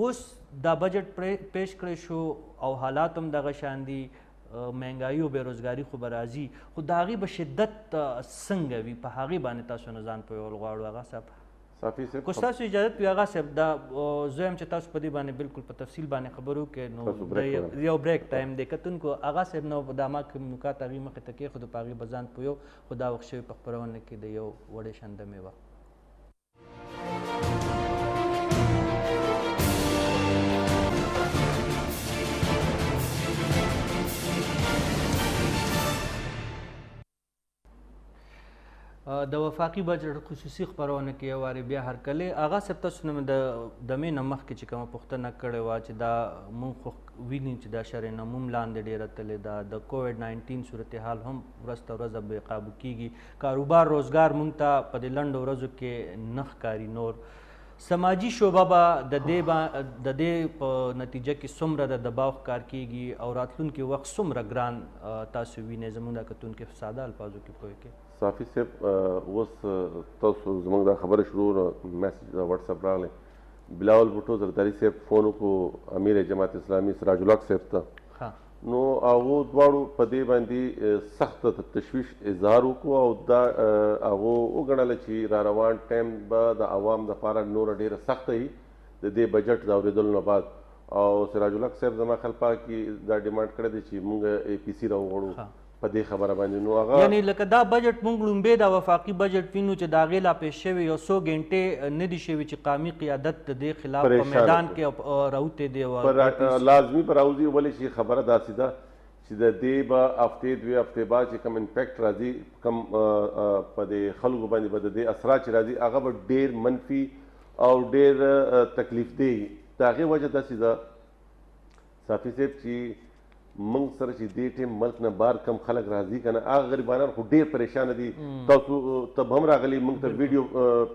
اوس دا بجټ پیش کړی شو او حالات هم دغه شان دي، مهنګایي او بېروزګاري خو به راځي، خو د هغې به شدت څنګه وي په هغې باندې تاسو نه ځان پوهول غواړو. هغه صاحب که ستاسو اجازت وي هغه صاحب دا زه یم چې تاسو په دې باندې بالکل په تفصیل باندې خبرو کې نو یو بریک ټایم دی کتونکو. هغه صاحب نو دا ما کوم نکات هغې مخې ته کېښودو په هغې به ځان پوهیو، خو دا وخت شوي په خپرونه کې د یو وړې شنده میوه. د وفاقي بجټ خصوصي خپرونه کې یو وارې بیا هرکلې هغه صاحب تاسو نه مې د دمې نه مخکې چې کومه پوښتنه کړې وه چې دا مونږ خو ویني چې دا شرعینامو هم لاندې ډېره تلې ده، د COVID-19 صورتحال هم ورځ تر ورځه بې قابو کېږي، کاروبار روزګار مونږ ته په دې لنډو ورځو کې نه ښکاري. نور سماجي شعبه به د دې په نتیجه کې څومره د دباو ښکار کېږي او راتلونکي وخت څومره ګران تاسو وینئ زموږ دا کتونکي په ساده الفاظو کې پوه کړئ. صافي صاحب اوس تاسو زموږ دا خبره شروع میسج د واتساپ راغلی، بلاول بوټو زرداري صاحب فون وکړو امیر جماعت اسلامي سراج الحق صاحب ته، نو هغو دواړو په دې باندې سخت تشویش اظهار وکړو او دا هغو وګڼله چې را روان ټایم به د عوام دپاره نوره ډېره سخته وي د دې بجټ د اورېدلو نه بعد. او سراج الحق صاحب زما خیال کې دا ډیمانډ کړی دی چې موږ APC راوغواړو په دې خبره باندې. نو هغه یعنی لکه دا بجټ موږ لومبې دا وفاقي بجټ وینو چې د هغې لا پیش شوی یو څو ګنټې نه دي شوي چې قامي قیادت د دې خلاف په میدان کې راوتی دی لازمي به راوځي. ولې چې خبره داسې ده چې د دې به هفتې دوې هفتې بعد چې کوم امپیکټ راځي کوم په دې خلکو باندې به د دې اثرات چې راځي هغه به ډېر منفي او ډېر تکلیف دی. د هغې وجه داسې ده صافي صاحب چې موږ سره چې دې ټیم ملک نه بار کم خلک راځي که نه هغه غریبانان خو ډېر پریشانه دي. تاسو ته به هم راغلي موږ ته ویډیو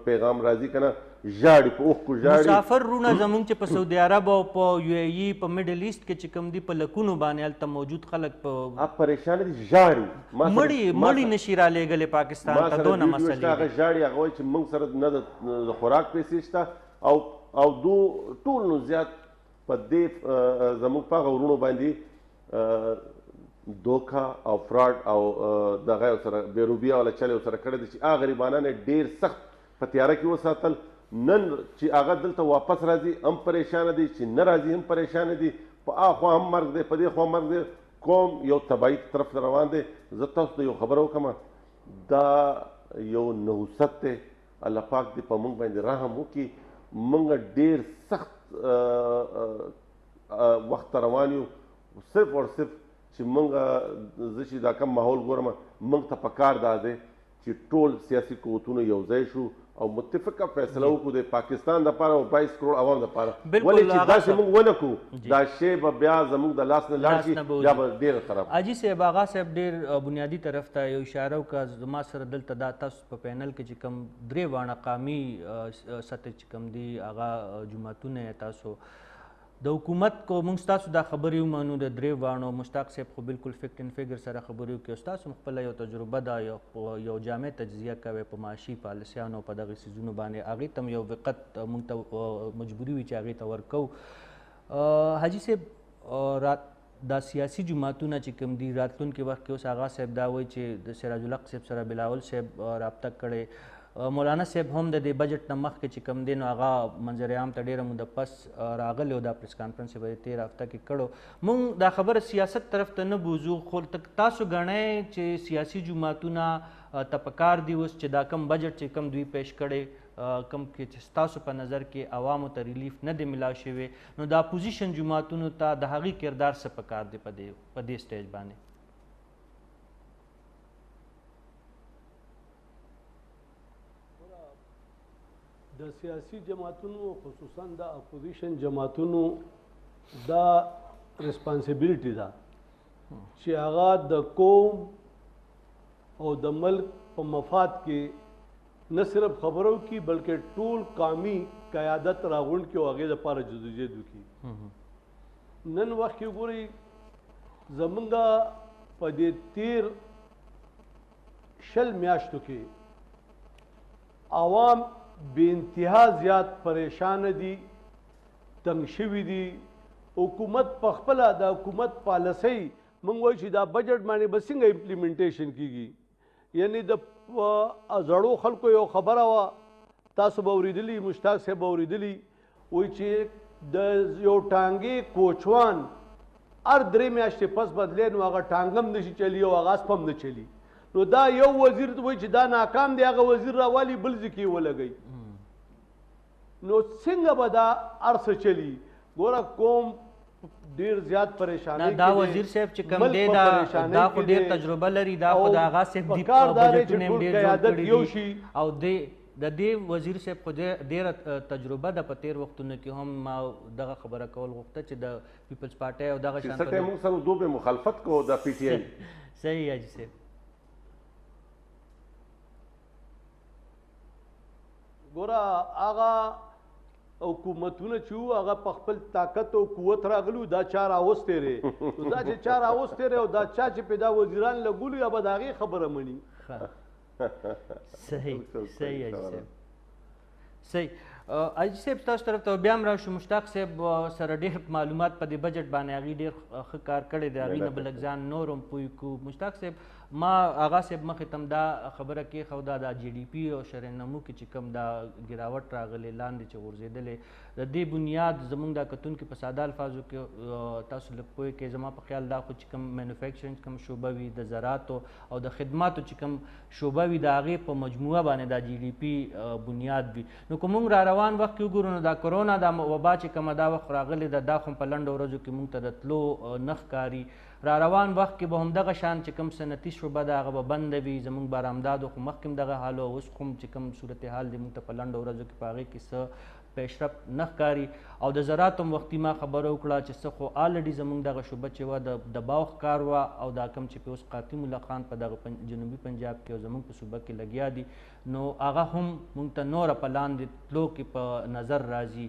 پیغام راځي که نه ژاړي په اوښکو ژاړي. مسافر رونه زموږ چې په سعودي عرب او په UAE په میډل ایسټ کې چې کوم دي په لکونو باندې هلته موجود خلک په پریشانه دي ژاړي. مړي نشي رالېږلی پاکستان ته دونه مسلې هغه ژاړي هغه وایي چې موږ سره نه د خوراک پیسې شته او دو ټول نو زیات په دې زموږ په هغه ورونو باندې دوکه او فراډ او دغه یو سره بېروبیا والا چل یو سره کړی دی چې هغه غریبانان یې ډېر سخت په تیاره کې وساتل. نن چې هغه دلته واپس راځي هم پریشانه دي، چې نه راځي هم پریشانه دي، په هاخوا هم مرګ دی په دې خوا مرګ دی، قوم یو تباهي طرف ته روان دی. زه تاسو ته یو خبره وکړم، دا یو نحوست دی، الله پاک دې په موږ باندې رحم وکړي. موږ ډېر سخت وخت ته روان یو، صرف اور صرف چې موږ زه چې دا کم ماحول ګورم موږ ته پکار دا دی چې ټول سیاسي قوتونه یو ځای شو او متفقه فیصله وکړو د پاکستان دپاره او 22 کروڑ عوام دپاره. ولې چې داسې موږ ونه کړو دا شی به بیا زموږ د لاس نه لاړ شي، بیا به ډېره خراب. حاجي صاحب آغا صاحب ډېر بنیادي طرف ته یو اشاره وکړه. زما سره دلته دا تاسو په پینل کې چې کوم درې واړه قامي سطح چې کوم دي هغه جماعتونه تاسو د حکومت کو موږ تاسو دا خبرې ومنو د درې واڼو مشتاق صاحب خو بالکل فیکټ اینډ فیګر سره خبرې وکړي تاسو خپل یو تجربه ده یو جامع تجزیه کوي په معاشي پالیسیانو په دغه سیزونو باندې هغې ته یو وقت موږ ته مجبوري وي چې هغې ته ورکو حاجي صاحب دا سیاسي جماعتونه چې کوم دي راتلونکي وخت کې اوس آغا صاحب دا وایي چې د سراج الحق صاحب سره بلاول صاحب رابطه کړې مولانا صاحب هم د دې بجټ نه مخکې چې کوم دی نو هغه منظر عام ته ډېره موده پس راغلی او دا پریس کانفرنس یې به 13 هفته کې کړو موږ دا خبره سیاست طرف ته نه بوځو خو تاسو ګڼئ چې سیاسي جماعتونه ته پکار دي اوس چې دا کم بجټ چې کم دوی پیش کړی کم کې چې ستاسو په نظر کې عوامو ته ریلیف نه دی ملا شوی نو د اپوزیشن جماعتونو ته د هغې کردار څه پکار دی په دې سټیج باندې د سیاسي جماعتونو خصوصا د اپوزیشن جماعتونو دا ریسپانسیبیلیټي ده چې هغه د قوم او د ملک په مفاد کې نه صرف خبرو کی بلکې ټول قومي قیادت راغونډ کې او هغې دپاره جدوجہد وکړي نن وخت کې ګورئ زمونږ په دې 13 میاشتو کې عوام بے انتہا زیات پریشان دي تنگ شوي دي حکومت په خپله د حکومت پالیسۍ موږ وایو چې دا بجټ باندې به څنګه امپلیمنټیشن کیږي یعنی د زړو خلکو یو خبره وه تاسو به اورېدلي مشتاق صاحب به اورېدلي وایي چې د یو ټانګې کوچوان هر 3 میاشتې پس بدلی نو هغه ټانګ هم نشي چلی او هغه اسپ هم نه چلی نو دا یو وزیر وایي چې دا ناکام دی هغه وزیر راوالي بل ځای کې ولګوي نو څنګه به دا هر څه چلی ګوره قوم ډیر زیات پریشانی دا وزیر صاحب چې کوم دی دا خو ډیر تجربه لري دا خو د هغه صاحب دی بجټونه هم ډیر جوړ کړي دي او د دې وزیر صاحب خو ډیره تجربه ده په تیر وختونو کې هم ما دغه خبره کول غوښته چې د پیپلز پارټۍ او دغه شان په موږ سره دوه مخالفت کو د پی ټی آی صحیح حاجي صاحب ګوره هغه حکومتونه چې وو هغه په خپل طاقت او قوت راغلي دا چا راوستی دی نو دا چې چا راوستی دی او دا چا چې پیدا وزیران لګولي یا به د هغې خبره مني صحیح صحیح حاجي صاحب صحیح حاجي صاحب تاسو طرف ته بیا هم راشو مشتاق صاحب سره ډېر معلومات په دې بجټ باندې هغې ډېر ښه کار کړی دی هغې نه به لږ ځان نور هم پوه کړو مشتاق صاحب ما آغا صاحب مخې ته هم دا خبره کېښوده دا جی ډي پي او شرح نمو کې چې کوم دا ګراوټ راغلی لاندې چې غورځېدلی د دې بنیاد زموږ دا کتونکي په ساده الفاظو کې تاسو لږ پوه کړئ زما په خیال دا خو چې کوم مینوفیکچرینګ کوم شعبه وي د زراعتو او د خدماتو چې کوم شعبه وي د هغې په مجموعه باندې دا جی ډي پي بنیاد وي نو که موږ را روان وخت کې وګورو نو دا کرونا دا وبا چې کومه دا وخت راغلی ده دا خو په لنډو ورځو کې موږ ته د تلو نه ښکاري را روان وخت کې به همدغه شان چې کوم صنعتي شعبه ده هغه به بنده وي زموږ بارامدادو خو مخکې هم دغه حال او اوس خو چې کوم صورتحال دی موږ ته په لنډو ورځو کې په هغې کې څه پیشرفت نه ښکاري او د زراعتو هم وختي ما خبره وکړه چې څه خو آلرډي زموږ دغه شعبه چې وه د دباو ښکار وه او دا کوم چې په اوس قاسم الله خان په دغه جنوبي پنجاب کې او زموږ په صوبه کې لګیا دي نو هغه هم موږ ته نوره په لاندې تلو کې په نظر راځي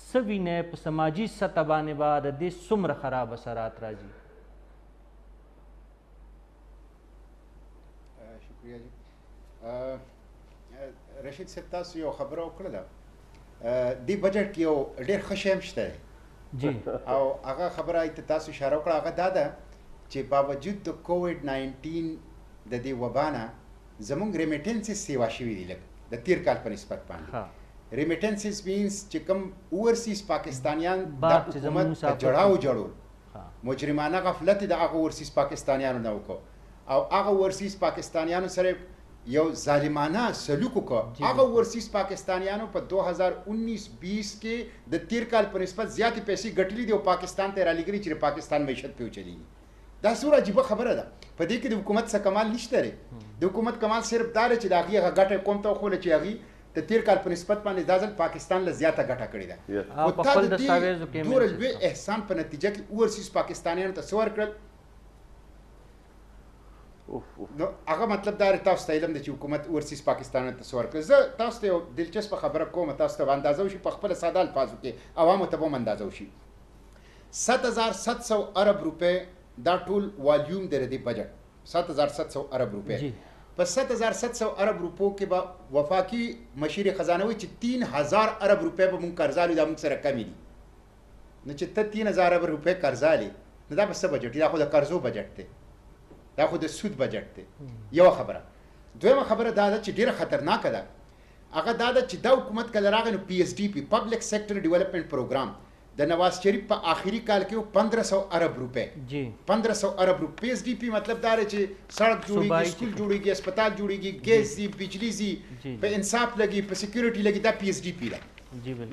څه وینئ په سماجي سطح باندې به د دې څومره خراب اثرات راځي شکریہ جی رشید صاحب تاسو یو خبره وکړه دې بجټ کې یو ډېر ښه شی هم شته جی او هغه خبره ته تاسو اشاره وکړه هغه دا ده چې باوجود د کووډ 19 د دې وبا نه زموږ ریمیټنسز سیوا شوي دي لږ د تیر کال په نسبت باندې ریمیټنسز مینس چې کوم اوورسیز پاکستانیان د حکومت په جړاو جوړول مجرمانه غفلت د هغه اوورسیز پاکستانیانو نه وکړو او هغه اوورسیز پاکستانیانو سره یو ظالمانه سلوک وکړو هغه اوورسیز پاکستانیانو په 2019-20 کې د تیر کال په نسبت زیاتې پیسې ګټلې دي او پاکستان ته یې رالیږلي چې پاکستان معیشت پرې وچلېږي دا څومره عجیبه خبره ده په دې کې د حکومت څه کمال نشته دی د حکومت کمال صرف دا دی چې د هغې هغه ګټه قوم ته وښوله چې هغې د تیر کال په نسبت باندې دا ځل پاکستان له زیاته ګټه کړې ده او تا د دې دومره لوی احسان په نتیجه کې اوورسیز پاکستانیانو ته څه ورکړل نو هغه مطلب دا تاسو ته علم د چې حکومت اورسیز پاکستان ته څور کړ. زه تاسو ته یو دلچسپ خبره کوم، تاسو ته اندازه وشي په خپل ساده الفاظو کې عوامو ته هم اندازه وشي. 7700 ارب روپے دا ټول والیوم د دې بجټ 7700 ارب روپے. په 7700 ارب روپو کې به وفاقي مشیر خزانه وي چې 3000 ارب روپے به مونږ قرضالي دا مونږ سره کمی دي. نو چې ته 3000 ارب روپے قرضالي نو دا به څه بجټ دی؟ دا خو د قرضو بجټ دی، دا خو د سود بجټ دی. یو خبره. دویمه خبره دا ده چې ډیره خطرناکه ده، هغه دا ده چې دا حکومت کله راغی نو PSDP پبلک سیکټر ډیولپمنٹ پروګرام د نواز شریف په آخري کال کې 1500 ارب روپے 1500 ارب روپے. PSDP مطلب دا دی چې سړک جوړیږي، سکول جوړیږي، اسپتال جوړیږي، ګیس زی، بجلی زی، په انصاف لګي، په سکیورټي لګي، دا PSDP ده.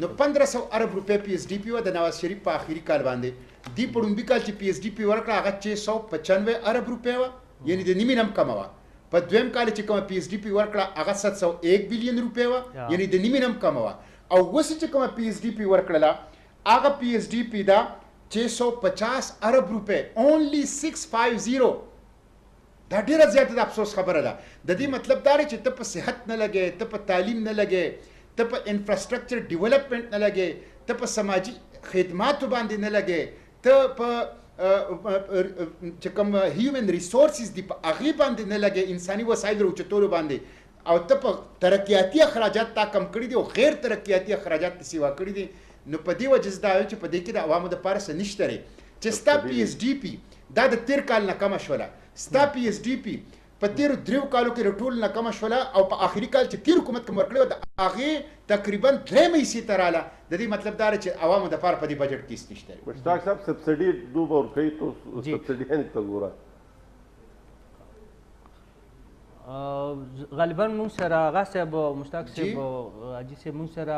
نو 1500 ارب روپے PSDP و د نواز شریف په آخري کال باندې دی په لومبي کال چې PSDP ورکړه هغه 695 ارب روپے و، یعنی د نیمې نم کمه وه. په دویم کال چې کومه PSDP ورکړه هغه 701 بلین روپے و، یعنی د نیمې نم کمه وه. او اوس چې کومه PSDP ورکړله هغه PSDP دا 650 ارب روپے، اونلی 650. دا ډیره زیاته د افسوس خبره ده. د دې مطلب دا دی چې ته په صحت نه لګې، ته په تعلیم نه لګې، ته په انفراسټرکچر ډیولپمنٹ نه لګې، ته په سماجی خدماتو باندې نه لګې، ته په چې کوم هیومن ریسورسز دی په هغې باندې نه لګې، انساني وسایل راوچتولو باندې، او ته په ترقیاتي اخراجات تا کم کړي دي او غیر ترقیاتي اخراجات ته سیوا کړي دي. نو په دې وجه زه دا وایم چې په دې کې د عوامو دپاره څه نشته دی چې ستا PSDP دا د تیر کال نه کمه شوله، ستا PSDP په تیرو 3 کالو کې د ټول نه کمه شوله، او په آخري کال چې تیر حکومت کوم ورکړی و د هغې تقریبا 3 حصې ته راله. د دې مطلب دا دی چې عوامو دپاره په دې بجټ کې هېڅ نشته دی. مشتاق صاحب سبسډي دو ورکوي تو سبسډي یې ته ګوره غالبا مونږ سره هغه صاحب مشتاق صاحب حاجي صاحب مونږ سره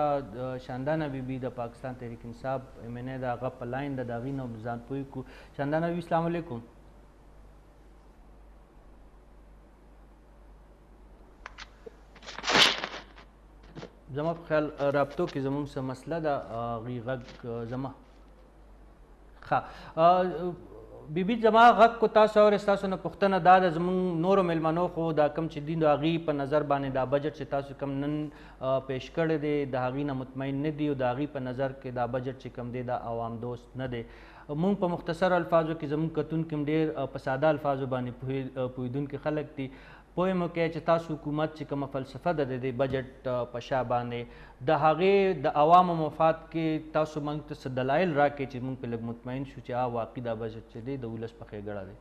شاندانه بیبي د پاکستان تحریک انصاف MNA د هغه په لاین د هغې نه ځان پوه کړو. شاندانه بیبي السلام علیکم. زما په خیال رابطو کې زموږ څه مسله ده، هغې غږ زما ښه بیبي زما غږ کو تاسو اورئ. ستاسو نه پوښتنه دا ده زموږ نورو میلمنو خو دا کم چې دي د هغې په نظر باندې دا بجټ چې تاسو کم نن پیش کړی دی د هغې نه مطمئن نه دي او د هغې په نظر کې دا بجټ چې کم دی دا عوام دوست نه دی. مونږ په مختصر الفاظو کې زموږ کتونکي هم ډېر په ساده الفاظو باندې پوهېدونکي خلک دي. پوه مو کې چې تاسو حکومت چې کومه فلسفه ده د دې بجټ په شا باندې د هغې د عوامو مفاد کې تاسو موږ ته څه دلایل راکړئ چې موږ پرې لږ مطمئن شو چې واقعي دا بجټ چې دی د ولس په ښېګړه دی.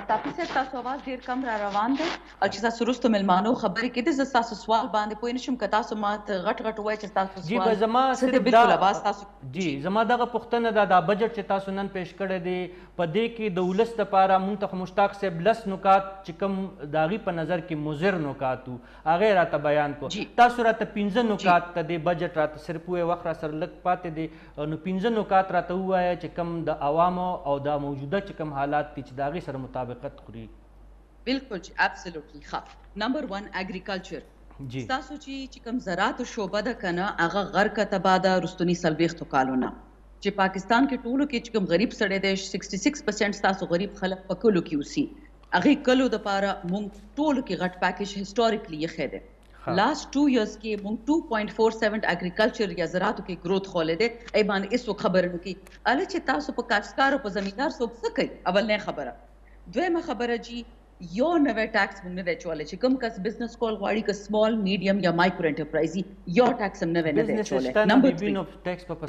تاسو صاحب تاسو आवाज ډیر کم را روان دی او چې تاسو وروسته مېلمانو خبرې کېدې زه تاسو سوال باندې پوه نه شم که تاسو ما ته غټ غټ ووایئ چې تاسو جی به زما صرف دا جی زما دغه پوښتنه ده دا بجټ چې تاسو نن پیش کړی دی په دې کې د ولس دپاره مونږ ته خو مشتاق صاحب 10 نکات چې کوم د هغې په نظر کې مضر نکات وو هغې راته بیان کړو. تاسو راته 15 نکات ته دې بجټ راته صرف ووایه، وخت را سره لږ پاتې دی نو 15 نکات راته ووایه چې کوم د عوامو او د موجوده چې کوم حالات دي چې د هغې سره مطابقت خوري. بالکل جی ابسولوټلی ښه. نمبر 1 اګریکلچر جی تاسو چې کوم زراعت شعبه ده کنه هغه غرق تبا ده رستنی 40 کالونه چې پاکستان کې ټولو کې چې کوم غریب سړی دی 66% تاسو غریب خلک په کلو کې اوسي هغې کلو دپاره مونږ ټولو کې غټ پیکیج هسټوریکلی یې دی. لاست 2 ایئرز کې مونږ 2.47 اګریکلچر یا زراعتو کې گروث خولی دی. ای باندې هېڅوک خبره نه کوي هله چې تاسو په کاشتکارو په زمیندار څوک څه کوي. اولنۍ خبره. دویمه خبره جی یو نوی ټاکس موږ نه دی اچولی چې کوم کس بزنس کول غواړي که سمال میډیم یا مایکرو انټرپرایز یو ټاکس هم نوی نه دی اچولی. نمبر 3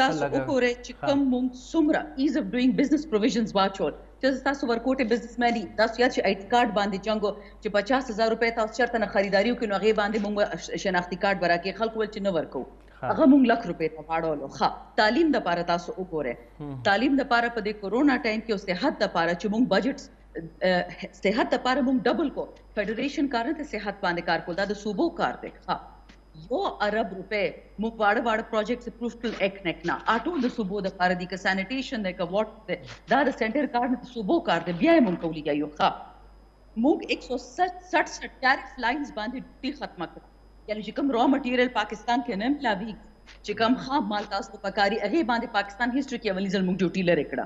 تاسو وګورئ چې کوم موږ څومره ایز اف ډوینګ بزنس پروویژنز واچول چې تاسو ورکوټې بزنسمین یي تاسو یاد شي آی ټي کارډ باندې جنګ چې 50,000 روپۍ تاسو چېرته نه خریداري وکړي نو هغې باندې موږ شناختي کارډ به راکړي خلکو ویل چې نه ورکوو هغه موږ 1,00,000 روپۍ ته واړولو. ښه تعلیم دپاره تاسو وګورئ تعلیم دپاره په دې کورونا ټایم کې او صحت دپاره چې موږ بجټ صحت دپاره موږ ډبل کو فیډریشن کار نه د صحت باندې کار کول دا د صوبو کار دی. ښه 1 ارب روپۍ موږ واړه واړه پروجیکټس اپروف کړل ایکنیک نه ټول د صوبو دپاره دي که سینیټیشن دی که واټر دی دا د سینټر کار نه د صوبو کار دی بیا یې موږ کولی یو. ښه موږ 167 ټیرف لاینز باندې ډیوټي ختمه کړه یعنې چې کوم را مټیریل پاکستان کې نه ملاوي چې کوم خام مال تاسو ته پکاري هغې باندې پاکستان هسټري کې اولي ځل موږ ډیوټي لرې کړه.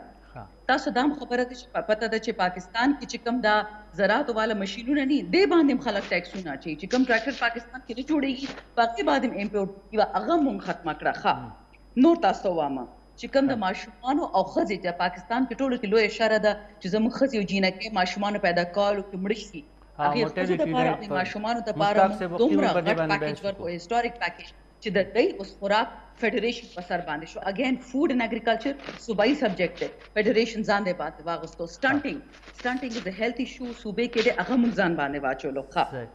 تاسو دا هم خبره ده چې پته ده چې پاکستان کې چې کوم دا زراعت والا مشینونه ني دې باندې هم خلک ټیکسونه اچي چې کوم ټریکټر پاکستان کې نه جوړیږي باقي باندې هم امپورټ کیږي هغه هم ختمه کړه نور تاسو وامه چې کوم د ماشومانو او ښځې ته پاکستان کې ټولو کې لویه شره ده چې زموږ ښځې او جینکې ماشومانو پیدا کولو کې مړه شي هغې ښځو دپاره هغې ماشومانو دپاره دومره غټ پاکیج ورکړو هسټوریک پاکیج چې د دوی اوس خوراک فیډریشن په سر باندې شو اگین فوډ اینڈ ایگریکلچر صوبائی سبجیکٹ دی فیډریشن ځان دی باندې واغستو سټنټینګ از ا هیلث ایشو صوبې کې دی هغه موږ ځان باندې واچولو ښه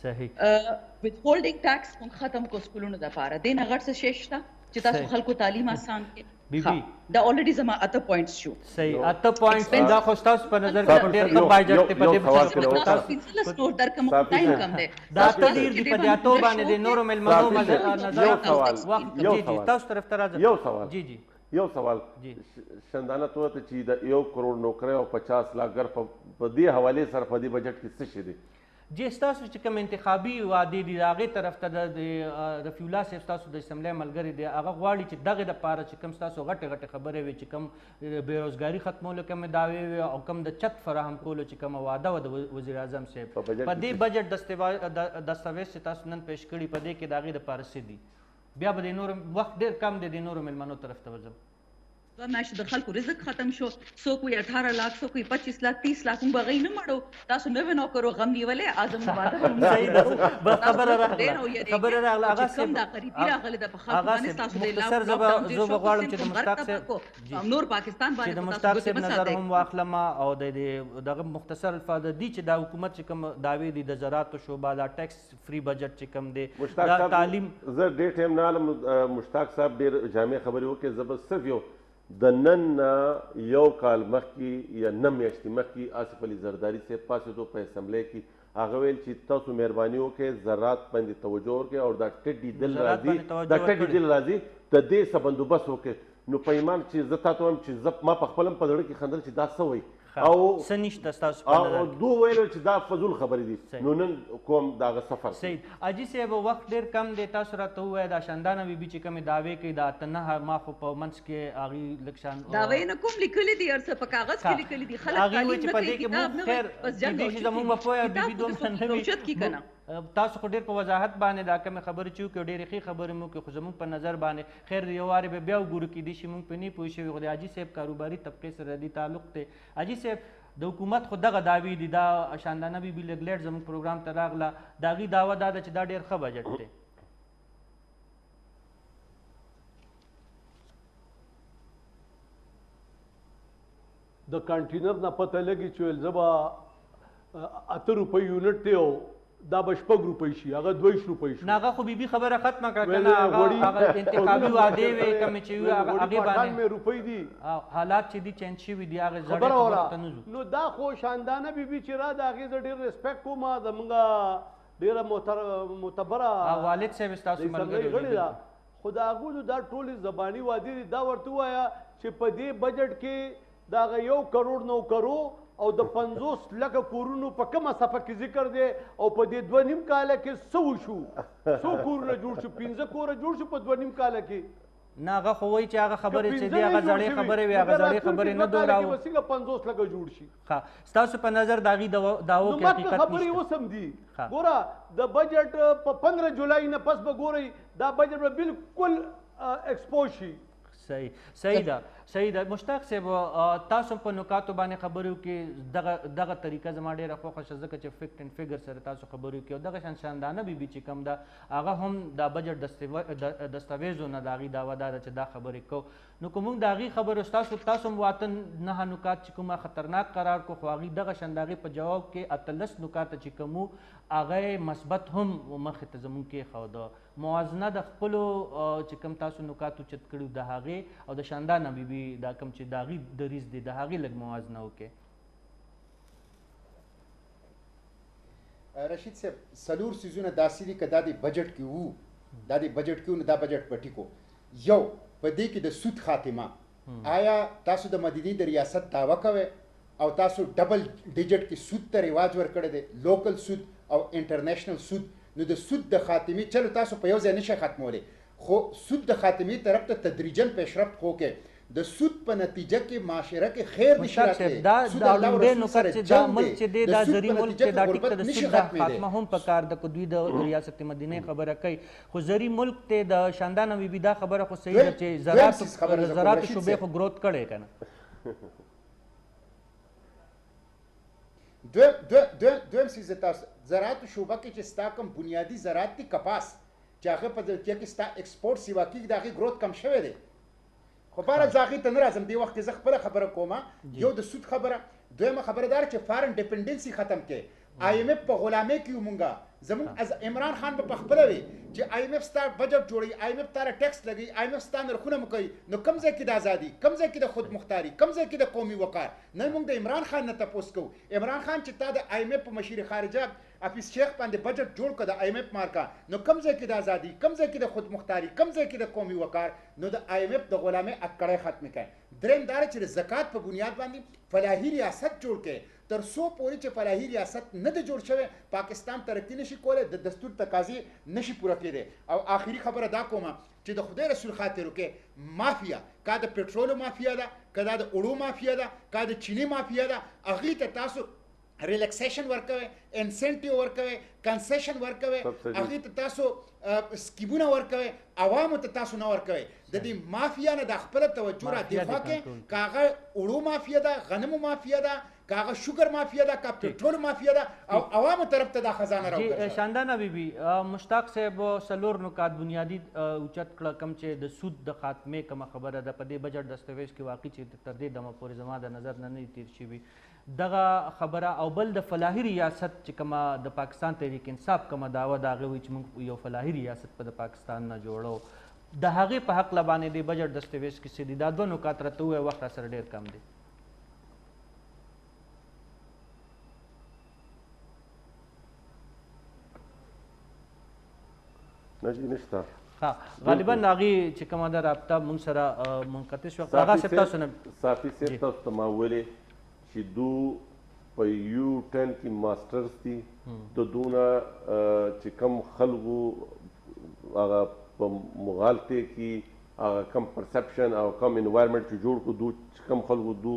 صحیح وذ هولډینګ ټیکس موږ ختم کو سکولونو دپاره دې نه غټ څه شی شته چې تاسو خلکو تعلیم آسان کړي دا اولریډي زما اته پوینټس شو صحیح اته پوینټس دا خو تاسو په نظر کې ډېر کم بجټ ته په دې تاسو نور در کوم ټایم کم دی دا ډېر دی په دې اتو باندې د نورو ملمنو نظر یو جی تاسو طرف ته راځم یو سوال جی جی یو سوال شندانه تو ته چې د 1 کروڑ نوکری او 50 لاکھ ګر په دې حواله سره په دې بجټ کې څه شي دي جی ستاسو چې کوم انتخابي وعدې دي هغې طرف ته د رفیع الله صاحب ستاسو د اسمبلی ملګري دی هغه غواړي چې دغې دپاره چې کوم ستاسو غټې غټې خبرې وي چې کوم بېروزګاري ختمولو کومې دعوې وي او کوم د چت فراهم کولو چې کومه وعده وه د وزیر اعظم صاحب په دې بجټ دستاویز چې تاسو نن پیش کړي په دې کې د هغې دپاره څه دي بیا به د نورو وخت ډېر کم دی د نورو میلمنو طرف ته ورځم دوه میاشتې د خلکو رزق ختم شو څوک وایي 18 لاک څوک وایي 25 لاک 30 لاک موږ هغوی نه مړو تاسو نوې نوکرو غم نیولی اعظم واده خبره راغله هغه کوم دا قریبي راغلی ده په خلکو باندې ستاسو د زه به غواړم چې د مشتاق صاحب نور پاکستان باندې چې د مشتاق صاحب نظر هم واخلم او د دغه مختصر الفاظ دي چې دا حکومت چې کوم دعوې دي د زراعتو شعبه دا ټیکس فری بجټ چې کوم دی دا تعلیم زه ډېر ټایم نه علم مشتاق صاحب ډېر جامع خبرې وکړې زه به صرف یو د نن یو کال مخکې یا 9 میاشتې مخکې آصف علي زرداري صاحب پاسېدو په اسمبلی کې هغه ویل چې تاسو مهرباني وکړئ زراعت باندې توجه وکړئ او دا ټډي دل راځي د دې څه بندوبست وکړئ نو په ایمان چې زه تاسو هم چې زه ما په خپل هم په زړه کې خندل چې دا څه وایي او څه نشته ستاسو په نظر او دوه ویل چې دا فضول خبرې دي نو نن کوم دغه سفر صحیح حاجي صاحب وخت ډېر کم دی تاسو راته ووایه دا شاندانه بیبي چې کومې دعوې کوي دا اته نه ما خو په منځ کې هغې لږ شان دعوې نه کوم لیکلي دي هر څه په کاغذ کې لیکلي دي خلک هغې وایي چې په دې کې مونږ خیر کېدای شي زمونږ به پوهه بیبي دومره نه وي تاسو خو ډېر په وضاحت باندې دا کومې خبرې چې وکړو ډېرې ښې خبرې مو وکړو خو زمونږ په نظر باندې خیر یو وارې به بیا وګورو کېدای شي مونږ پرې نه پوه شوي خو د حاجي صاحب کاروباري طبقې سره دې تعلق دی حاجي صاحب د حکومت خو دغه دعوې دي دا شاندانه بیبي لږ لیټ زموږ پروګرام ته راغله د هغې دعوه دا ده چې دا ډېر ښه بجټ دی د کانټینر نه پته لګي چې ویل زه به 8 روپۍ یونټ دی او دا به 6 روپۍ شي هغه 22 روپۍ شي نه هغه خو بیبي خبره ختمه کړه که نه هغه انتخابي وعدې وې کومې چې وي هغې باندې روپۍ دي حالات چې دي چینج شوي دي هغې زړې خبره خبرو ته نه ځو نو دا خو شاندانه بیبي چې را د هغې زه ډېر ریسپیکټ کوم زمونږ ډېره معتبره والد صاحب ستاسو ملګری ده خو د هغو دا ټولې زباني وعدې دي دا ورته ووایه چې په دې بجټ کې د هغه 1 کروڑ نوکرو او د 50 لکه کورونو په کومه صفحه کې ذکر دی او په دې 2.5 کاله کې څه وشو څو کورونه جوړ شو 15 کوره جوړ شو په 2.5 کاله کې نه هغه خو وایي چې هغه خبرې چې دي هغه زړې خبرې وي هغه زړې خبرې نه دوراو څنګه 50 لکه جوړ شي ښه ستاسو په نظر د هغې دعوو کې حقیقت خبرې اوس هم دي ګوره د بجټ په 15 جولای نه پس به ګورئ دا بجټ به بالکل ایکسپوز شي صحیح ده مشتاق صاحب تاسو په نکاتو باندې خبرې وکړې دغه طریقه زما ډېره خوښه شوه ځکه چې فکټ اینډ فګر سره تاسو خبرې وکړې او دغه شاندانه بیبي چې کوم ده هغه هم د بجټ دستاویزو نه د هغې دعوه دا ده چې دا خبرې کوو نو که موږ د هغې خبرو تاسو هم واته 9 نکات چې کومه خطرناک قرار کړو خو هغې دغه شان د هغې په جواب کې 18 نکات چې کوم هغه مثبت هم مخې ته زموږ کېښوده موازنه د خپلو چې کوم تاسو نکات اوچت کړي د هغې او د شاندانه بیبي دا کوم چې د هغې دریځ دی د هغې لږ موازنه وکړئ رشید صاحب څلور څیزونه داسې دي که دا د بجټ کې وو دا د بجټ کې وو نو دا بجټ به ټیک و یو په دې کې د سود خاتمه آیا تاسو د مدینې د ریاست دعوه کوئ او تاسو ډبل ډیجټ کې سود ته رواج ورکړی دی لوکل سود او انټرنیشنل سود نو د سود د خاتمې چلو تاسو په یو ځای نشئ ختمولی خو سود د خاتمې طرف ته تدریجا پیشرفت وکړئ د سود په نتیجه کې معاشره کې خیر نشي راتلی دا لومړی نکات چې دا ملک چې دی دا زرعي ملک چې دا ټیک ته د سود د خاتمه هم پکار د دوی د ریاست مدینه خبره کوي خو زرعي ملک ته د شاندانه بیبي دا خبره خو صحیح ده چې زراعت شعبې خو ګروت کړی که نه دویم څیز تاسو زراعت شعبه کې چې ستا کوم بنیادي زراعت دی کپاس چې هغه په دلته کې ستا ایکسپورټ سیوا کېږي د هغې ګروت کم شوی دی خو بهرحال زه هغې ته نه راځم دې وخت کې زه خپله خبره کومه یو د سود خبره دویمه خبره دا چې فارن ډیپنډنسي ختم کړي آی ایم ایف په غلامۍ کې یو مونږه زمونږ عمران خان به پخپله وي چې آی ایم ایف ستا بجټ جوړوي آی ایم ایف تاره ټیکس لګوي آی ایم ایف ستا نرخونه مو کوي نو کوم ځای کې د ازادي کوم ځای کې د خود مختاري کوم ځای کې د قومي وقار نن موږ د عمران خان نه تپوس کوو عمران خان چې تا د آی ایم ایف په مشیر خارجه حفیظ شیخ باندې بجټ جوړ کړ د آی ایم ایف مارکا نو کوم ځای کې د ازادي کوم ځای کې د خود مختاري کوم ځای کې د قومي وقار نو د آی ایم ایف د غلامۍ اټکړۍ ختم کړي دریم دا چې د زکات په بنیاد باندې فلاحي ریاست جوړ کړي تر څو پورې چې فلاحي ریاست نه دی جوړ شوی پاکستان ترقي نشي کولی د دستور تقاضې نشي پوره کېدی او آخري خبره دا کومه چې د خدای رسول خاطرو کې مافیا کا د پټرولو مافیا ده که دا د اوړو مافیا ده کا د چینی مافیا ده هغې ته تاسو ریلیکسیشن ورکوي انسنټیو ورکوي کنسیشن ورکوي هغې ته تاسو سکیمونه ورکوي عوامو ته تاسو نه ورکوي د دې مافیا نه د خپله توجه را دفاع کې که هغه اوړو مافیا ده غنمو مافیا ده که هغه شوګر مافیا ده که پټرول مافیا ده او عوامو طرف ته دا خزانه راوګرځوي شاندانه بیبي مشتاق صاحب څلور نکات بنیادي اوچت کړه کوم چې د سود د خاتمې کومه خبره ده په دې بجټ دستاویز کې واقع چې تر دې دمه پورې زما د نظر نه تیر شوي دغه خبره او بل د فلاحي ریاست چې کومه د پاکستان تحریک انصاف کومه دعوه د هغې وایي چې موږ یو فلاحي ریاست په د پاکستان نه جوړو د هغې په هکله باندې د بجټ دستاویز کې څه دي دا دوه نکات راته ووایه وخت راسره ډېر کم دی نشته غالبا هغې چې کومه ده رابطه موږ سره منقطع شوه هغه صاحب تاسو نه صافي صاحب تاسو ته ما ویلې چې دو په یو 10 کې ماسټرز دي د دونه چې کم خلکو هغه په مغالطې کې هغه کم پرسپشن او کم انوایرمنټ چې جوړ کړو دو چې کم خلکو دو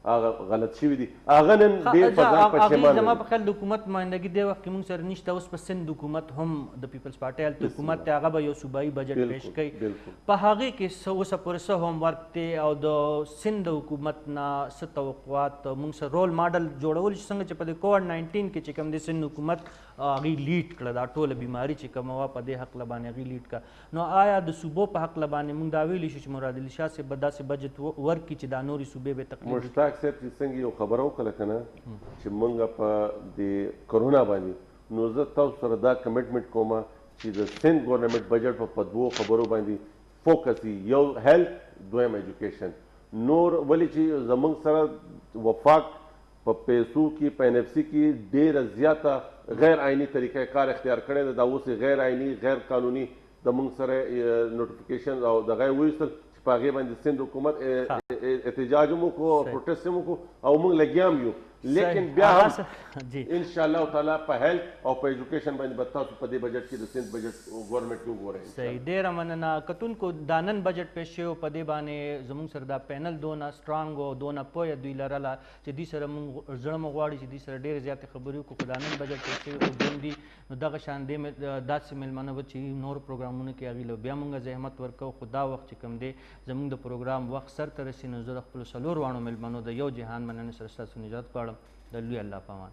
هغه غلط شوي دي هغه نن ډېر په ځان پښیمانه زما په خیال د حکومت نمایندګي دې وخت کې موږ سره نشته اوس په سند حکومت هم د پیپلز پارټۍ هلته حکومت دی هغه به یو صوبایي بجټ پیش کوي په هغې کې اوسه پورې څه هوم ورک دی او د سند حکومت نه څه توقعات موږ سره رول ماډل جوړول چې څنګه چې په د کووډ 19 کې چې کوم د سند حکومت هغې لیډ کړه دا ټوله بیماري چې کومه وه په دې هکله باندې هغې لیډ کړه نو آیا د صوبو په هکله باندې موږ دا ویلی شو چې مراد علي شاه صاحب به داسې بجټ ورکړي چې دا نورې صوبې به تقلید مشتاق صاحب چې څنګه یو خبره وکړه که نه چې موږ په د کرونا باندې نو زه تاسو سره دا کمیټمنټ کوم چې د سند ګورنمنټ بجټ په دوو خبرو باندې فوکس وي یو هیلث دویم ایجوکیشن نور ولې چې زموږ سره وفاق په پیسو کې په ان اف سی کې ډېره زیاته غیر عیني طریقه کار اختیار کړی دی دا اوس غیر عیني غیر قانوني د موږ سره نوټیفیکیشن او دغه یې وویستل چې په هغې باندې سند حکومت احتجاج هم وکړو پروټیسټ هم وکړو او موږ لګیا هم یو لیکن بیا هم ان شاء الله تعالی په هیلث او په ایجوکیشن باندې به تاسو په دې بجټ کې د سند بجټ ګورنمنټ کې وګورئ صحیح ډېره مننه کتونکو دا نن بجټ پیش شوی په دې باندې زموږ سره دا پینل دونه سټرانګ او دونه پوهه دوی لرله چې دوی سره موږ زړه مو غواړي چې دوی سره ډېرې زیاتې خبرې وکړو خو دا نن بجټ پیش شوی او ژوند دي نو دغه شان داسې میلمانه به چې نور پروګرامونو کې هغې له بیا موږ زحمت ورکوو خو دا وخت چې کوم دی زموږ د پروګرام وخت سر ته رسي نو زه د خپلو څلور واړو میلمنو د یو جهان مننې سره ستاسو نجات غواړم د لوی الله په امان